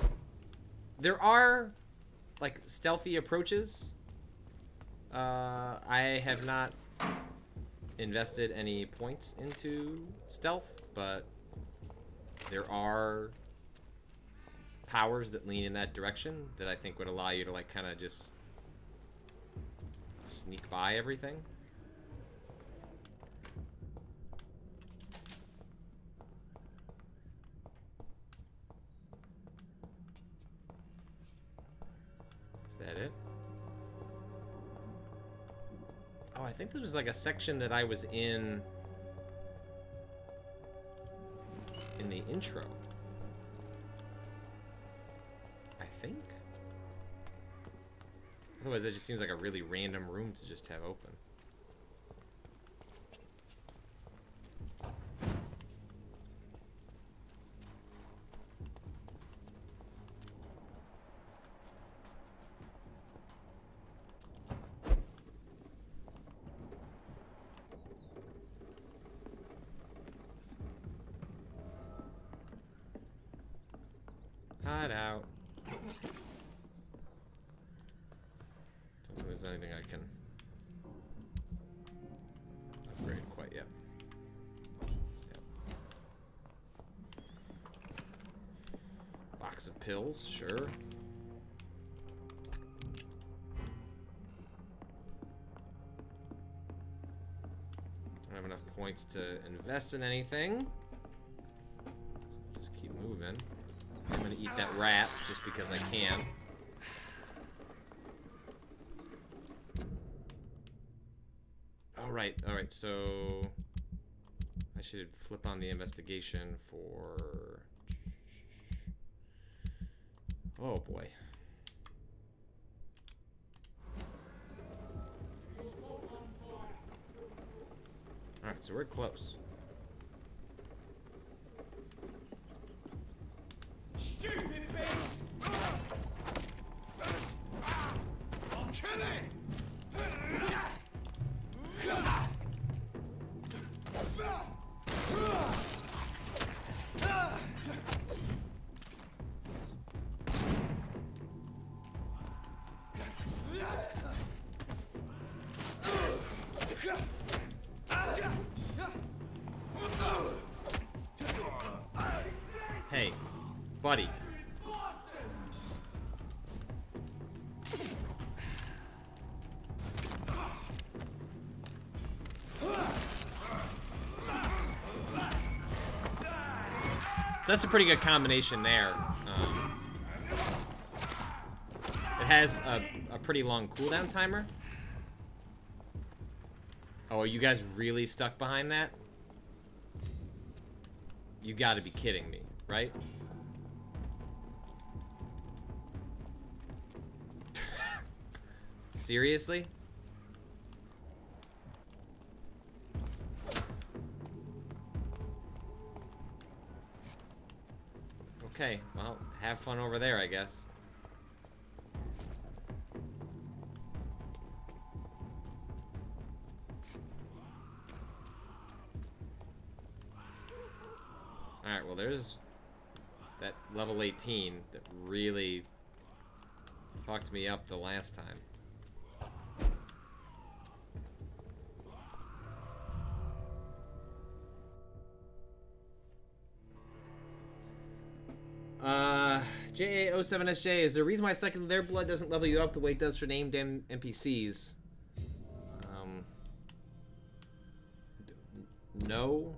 There are, like, stealthy approaches. I have not invested any points into stealth, but there are powers that lean in that direction that I think would allow you to, like, kind of just sneak by everything. That it? Oh, I think this was like a section that I was in the intro. I think. Otherwise, that just seems like a really random room to just have open. Hide out. Don't think there's anything I can upgrade quite yet. Yep. Box of pills, sure. Don't have enough points to invest in anything. So just keep moving. I'm gonna eat that rat just because I can. Alright, so I should flip on the investigation for... Oh boy. Alright, so we're close. Stupid beast! I'll kill it! Hey, buddy. That's a pretty good combination there. It has a pretty long cooldown timer. Oh, are you guys really stuck behind that? You gotta be kidding me, right? Seriously? Okay, well, have fun over there, I guess. Alright, well, there's that level 18 that really fucked me up the last time. JA07SJ, is there a reason why sucking their blood doesn't level you up the way it does for named NPCs? No.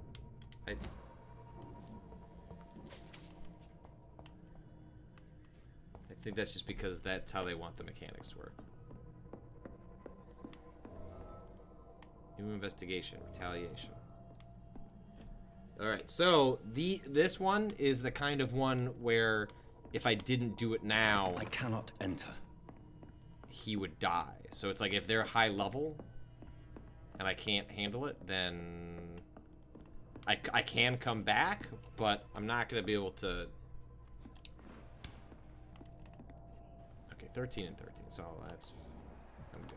I think that's just because that's how they want the mechanics to work. New investigation, retaliation. Alright, so this one is the kind of one where if I didn't do it now, I cannot enter. He would die. So it's like if they're high level and I can't handle it, then I can come back, but I'm not going to be able to. Okay, 13 and 13, so that's, I'm good.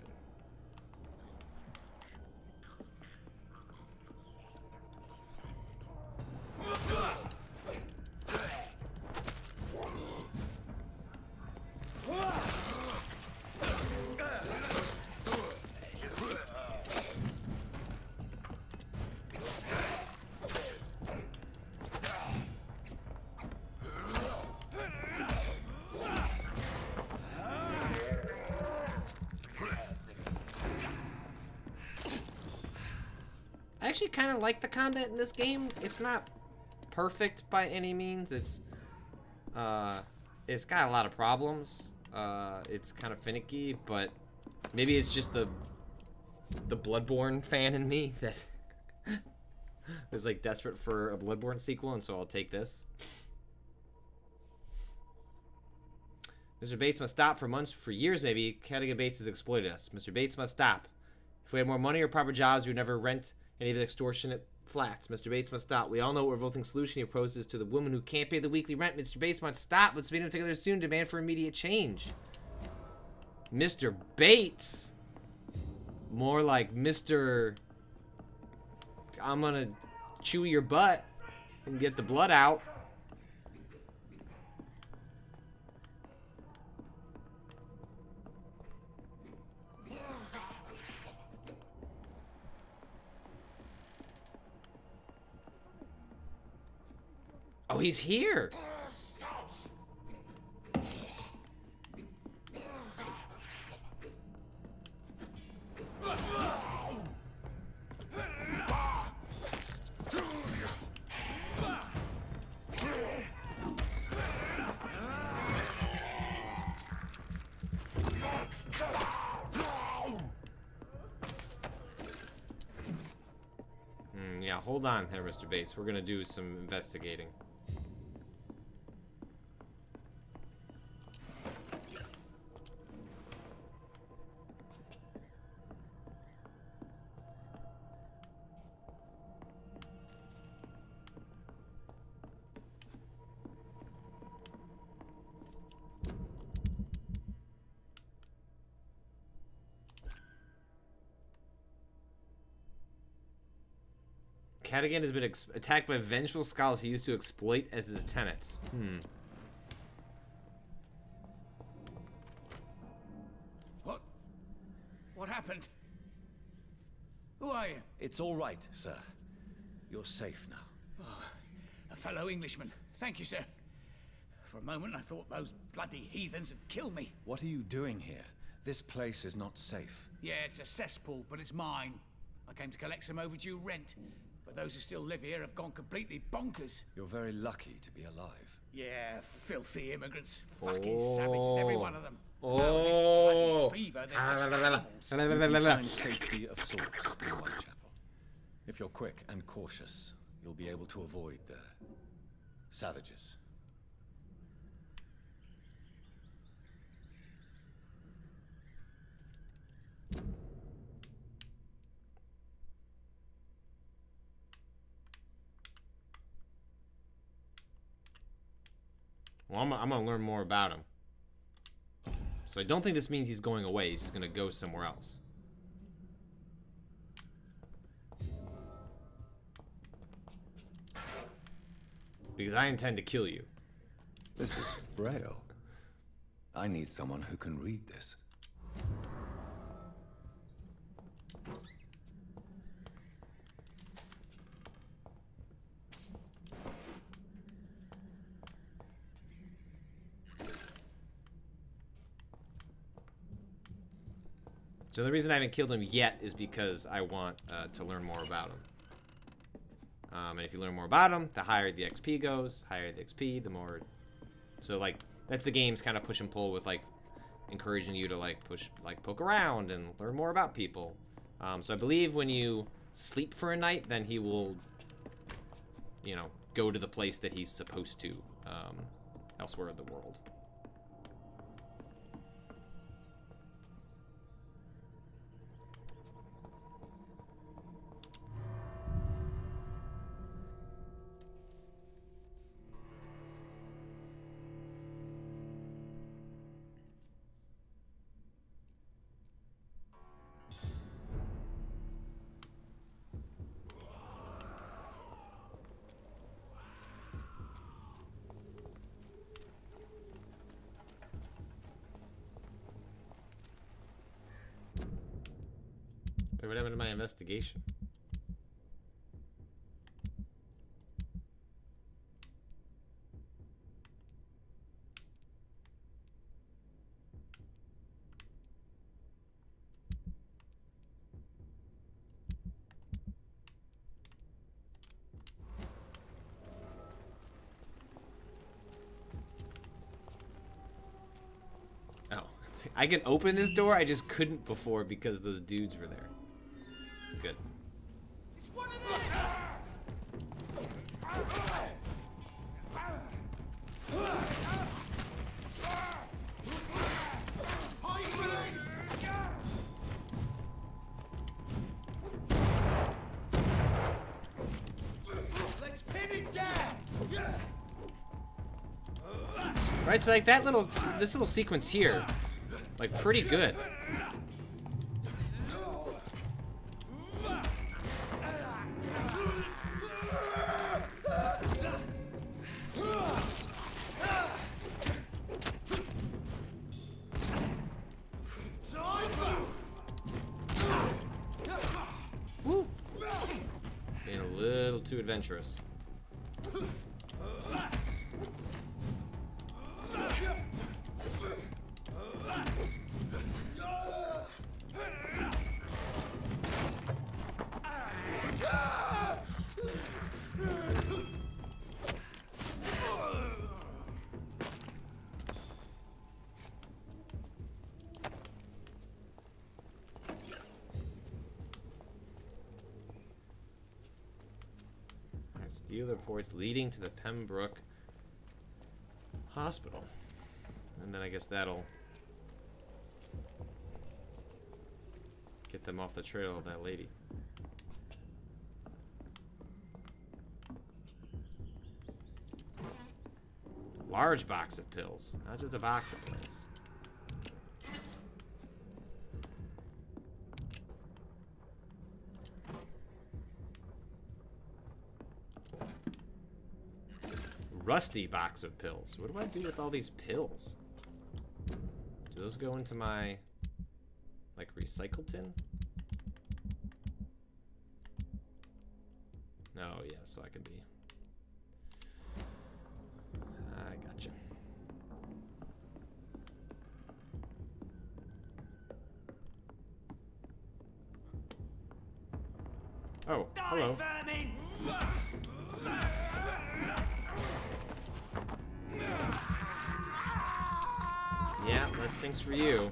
I actually kind of like the combat in this game. It's not perfect by any means. It's got a lot of problems. It's kind of finicky, but maybe it's just the Bloodborne fan in me that is like desperate for a Bloodborne sequel, and so I'll take this. Mr. Bates must stop. For months, for years maybe, Cadigan Bates has exploited us. Mr. Bates must stop. If we had more money or proper jobs, we would never rent any of the extortionate flats. Mr. Bates must stop. We all know what revolting solution he proposes to the woman who can't pay the weekly rent. Mr. Bates must stop. Let's meet him together soon. Demand for immediate change. Mr. Bates. More like Mr. I'm gonna chew your butt and get the blood out. Oh, he's here. Yeah, hold on there, Mr. Bates. We're gonna do some investigating. Cadigan has been attacked by vengeful skulls he used to exploit as his tenants. What happened? Who are you? It's all right, sir. You're safe now. Oh, a fellow Englishman. Thank you, sir. For a moment, I thought those bloody heathens had killed me. What are you doing here? This place is not safe. Yeah, it's a cesspool, but it's mine. I came to collect some overdue rent. But those who still live here have gone completely bonkers. You're very lucky to be alive. Yeah, filthy immigrants. Fucking savages, every one of them. Oh! Fever, they're just animals. You find safety of sorts in Whitechapel. If you're quick and cautious, you'll be able to avoid the savages. Well, I'm gonna learn more about him. So I don't think this means he's going away. He's just gonna go somewhere else. Because I intend to kill you. This is Braille. I need someone who can read this. So the reason I haven't killed him yet is because I want to learn more about him. And if you learn more about him, the higher the XP goes, higher the XP, the more... So, like, that's the game's kind of push and pull with, like, encouraging you to, like, poke around and learn more about people. So I believe when you sleep for a night, then he will, you know, go to the place that he's supposed to, elsewhere in the world. What happened to my investigation? Oh, I can open this door. I just couldn't before because those dudes were there. Good. Right, so like this little sequence here, like pretty good. Woo. Being a little too adventurous. Steal the reports leading to the Pembroke Hospital. And then I guess that'll get them off the trail of that lady. Large box of pills, not just a box of pills. Rusty box of pills. What do I do with all these pills? Do those go into my, like, recycle tin? Oh, yeah, so I can be... I gotcha. Oh, hello. Yeah, that stinks for you.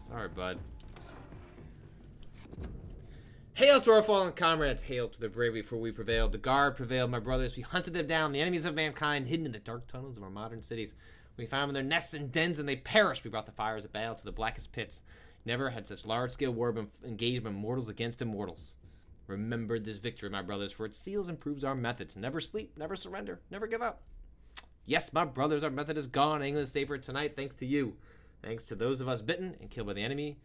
Sorry, bud. Hail to our fallen comrades! Hail to the bravery, for we prevailed. The guard prevailed, my brothers. We hunted them down, the enemies of mankind, hidden in the dark tunnels of our modern cities. We found them in their nests and dens, and they perished. We brought the fires of Baal to the blackest pits. Never had such large-scale war been engaged by mortals against immortals. Remember this victory, my brothers, for it seals and proves our methods. Never sleep, never surrender, never give up. Yes, my brothers, our method is gone. England is safer tonight, thanks to you. Thanks to those of us bitten and killed by the enemy,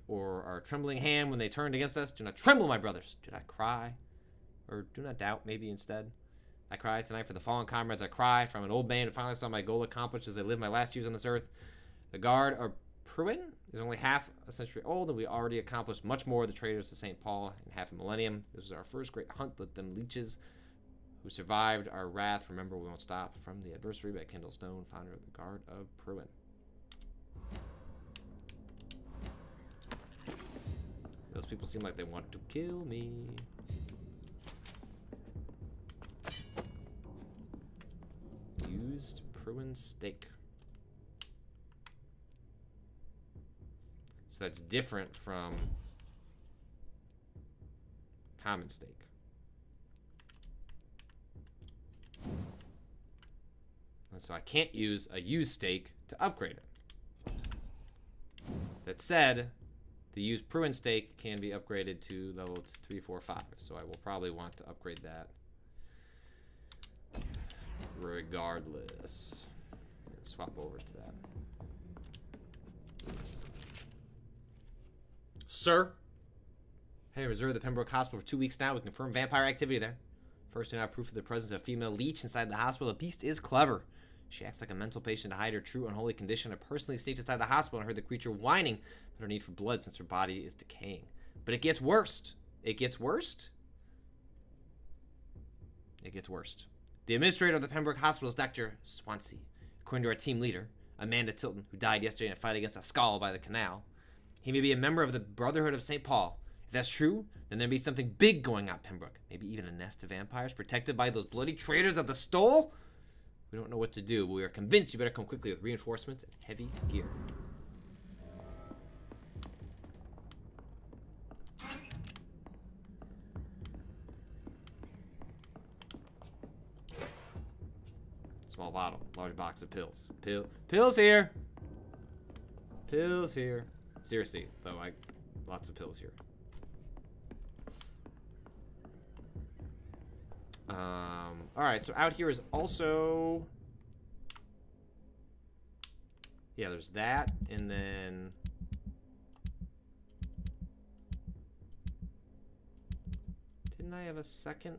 or our trembling hand when they turned against us. Do not tremble, my brothers. Do not cry, or do not doubt, maybe instead. I cry tonight for the fallen comrades. I cry from an old man who finally saw my goal accomplished as I lived my last years on this earth. The guard of Pruin is only half a century old, and we already accomplished much more. The traders of St. Paul in half a millennium. This was our first great hunt with them leeches who survived our wrath. Remember, we won't stop. From the adversary by Kendall Stone, founder of the guard of Pruin. Those people seem like they want to kill me. Used Pruin steak. So that's different from common steak. And so I can't use a used steak to upgrade it. That said, the used Pruin steak can be upgraded to level 3, 4, 5. So I will probably want to upgrade that regardless. Swap over to that. Sir? Hey, reserve the Pembroke Hospital for 2 weeks now. We confirm vampire activity there. First, we have proof of the presence of a female leech inside the hospital. The beast is clever. She acts like a mental patient to hide her true unholy condition. I personally stayed inside the hospital and heard the creature whining about her need for blood since her body is decaying. But it gets worse. It gets worse? It gets worse. The administrator of the Pembroke Hospital is Dr. Swansea. According to our team leader, Amanda Tilton, who died yesterday in a fight against a skull by the canal. He may be a member of the Brotherhood of St. Paul. If that's true, then there'd be something big going on Pembroke. Maybe even a nest of vampires protected by those bloody traitors of the Stole? We don't know what to do, but we are convinced you better come quickly with reinforcements and heavy gear. Small bottle, large box of pills. Pills here! Pills here. Seriously, though, lots of pills here. Alright, so out here is also... Yeah, there's that, and then... Didn't I have a second?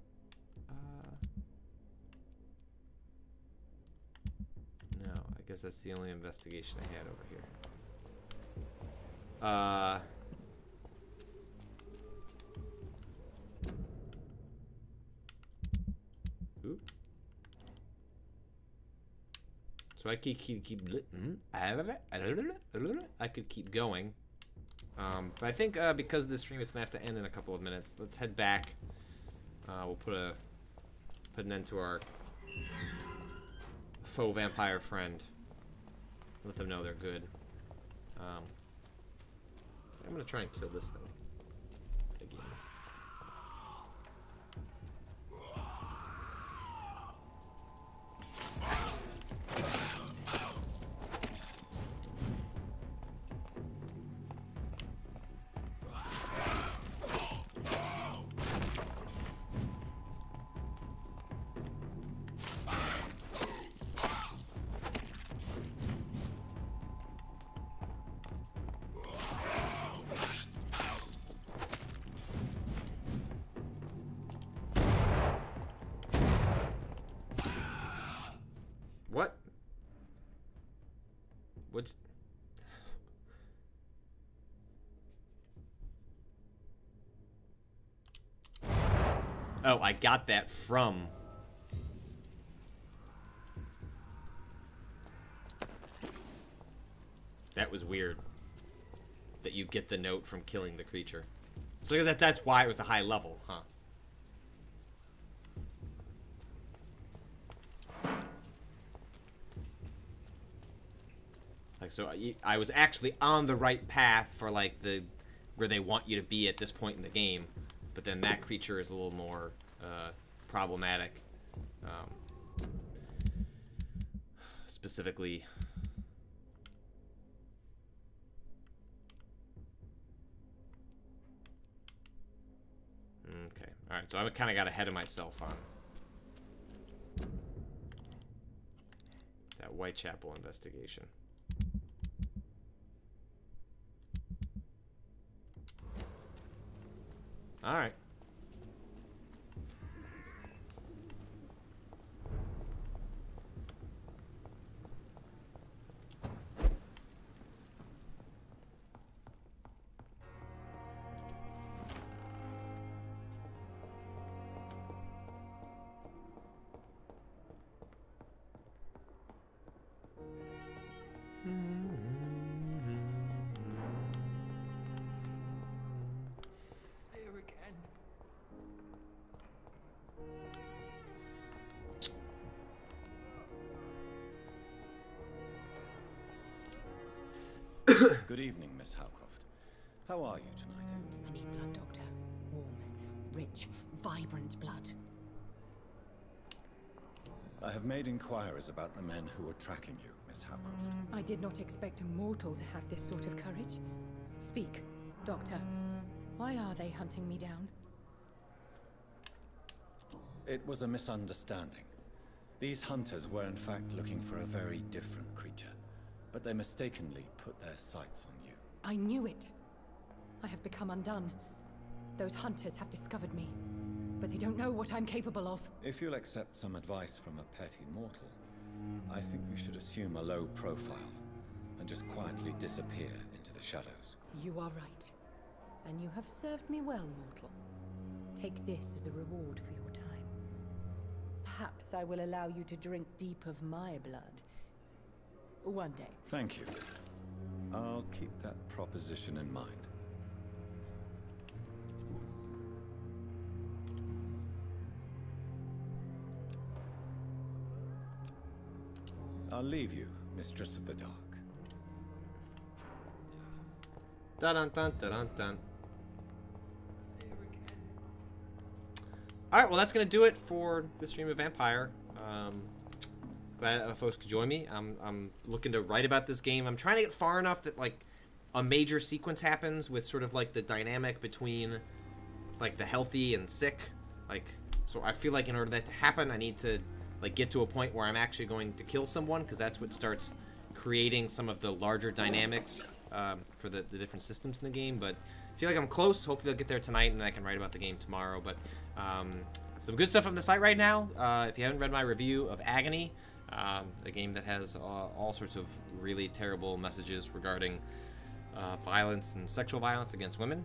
No, I guess that's the only investigation I had over here. Ooh. So I could keep going. But I think because this stream is gonna have to end in a couple of minutes, let's head back. We'll put an end to our faux vampire friend. Let them know they're good. I'm gonna try and kill this thing again. What's... Oh, I got that from... That was weird. That you get the note from killing the creature. So that's why it was a high level, huh? Like, so I was actually on the right path for, like, where they want you to be at this point in the game. But then that creature is a little more problematic. Specifically... Okay, alright, so I kind of got ahead of myself on that Whitechapel investigation. All right. See you again. Good evening, Miss Howcroft. How are you tonight? I need blood, Doctor. Warm, rich, vibrant blood. I have made inquiries about the men who were tracking you, Miss Howcroft. I did not expect a mortal to have this sort of courage. Speak, Doctor. Why are they hunting me down? It was a misunderstanding. These hunters were in fact looking for a very different creature, but they mistakenly put their sights on you. I knew it. I have become undone. Those hunters have discovered me, but they don't know what I'm capable of. If you'll accept some advice from a petty mortal, I think you should assume a low profile and just quietly disappear into the shadows. You are right. And you have served me well, mortal. Take this as a reward for your time. Perhaps I will allow you to drink deep of my blood. One day. Thank you. I'll keep that proposition in mind. I'll leave you, Mistress of the Dark. Dun dun dun dun dun. All right, well that's gonna do it for this stream of Vampyr. Glad folks could join me. I'm looking to write about this game. I'm trying to get far enough that like a major sequence happens with sort of like the dynamic between like the healthy and sick. Like, so I feel like in order for that to happen, I need to like get to a point where I'm actually going to kill someone, because that's what starts creating some of the larger dynamics for the different systems in the game. But I feel like I'm close. Hopefully I'll get there tonight and I can write about the game tomorrow. But some good stuff on the site right now. If you haven't read my review of Agony, a game that has all sorts of really terrible messages regarding violence and sexual violence against women.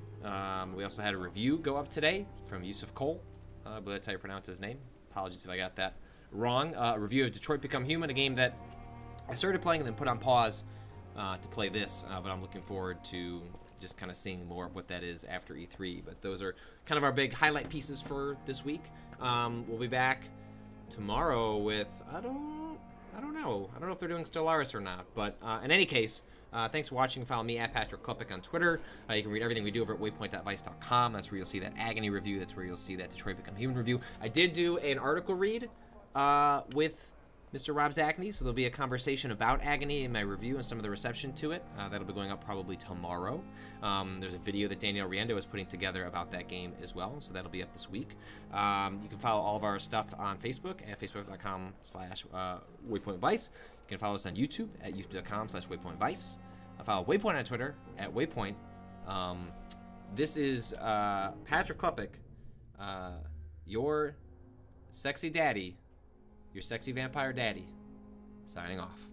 We also had a review go up today from Yusuf Cole. I believe that's how you pronounce his name. Apologies if I got that wrong. A review of Detroit Become Human, a game that I started playing and then put on pause to play this, but I'm looking forward to just kind of seeing more of what that is after E3. But those are kind of our big highlight pieces for this week. We'll be back tomorrow with, I don't know if they're doing Stellaris or not, but in any case, thanks for watching. Follow me at Patrick Klepek on Twitter. You can read everything we do over at waypoint.vice.com. That's where you'll see that Agony review. That's where you'll see that Detroit Become Human review. I did do an article read with Mr. Rob Zacny, so there'll be a conversation about Agony in my review and some of the reception to it. That'll be going up probably tomorrow. There's a video that Danielle Riendo is putting together about that game as well, so that'll be up this week. You can follow all of our stuff on Facebook at facebook.com/WaypointVice. You can follow us on YouTube at youtube.com/WaypointVice. Follow Waypoint on Twitter at Waypoint. This is Patrick Klepek, your sexy daddy, your sexy vampire daddy, signing off.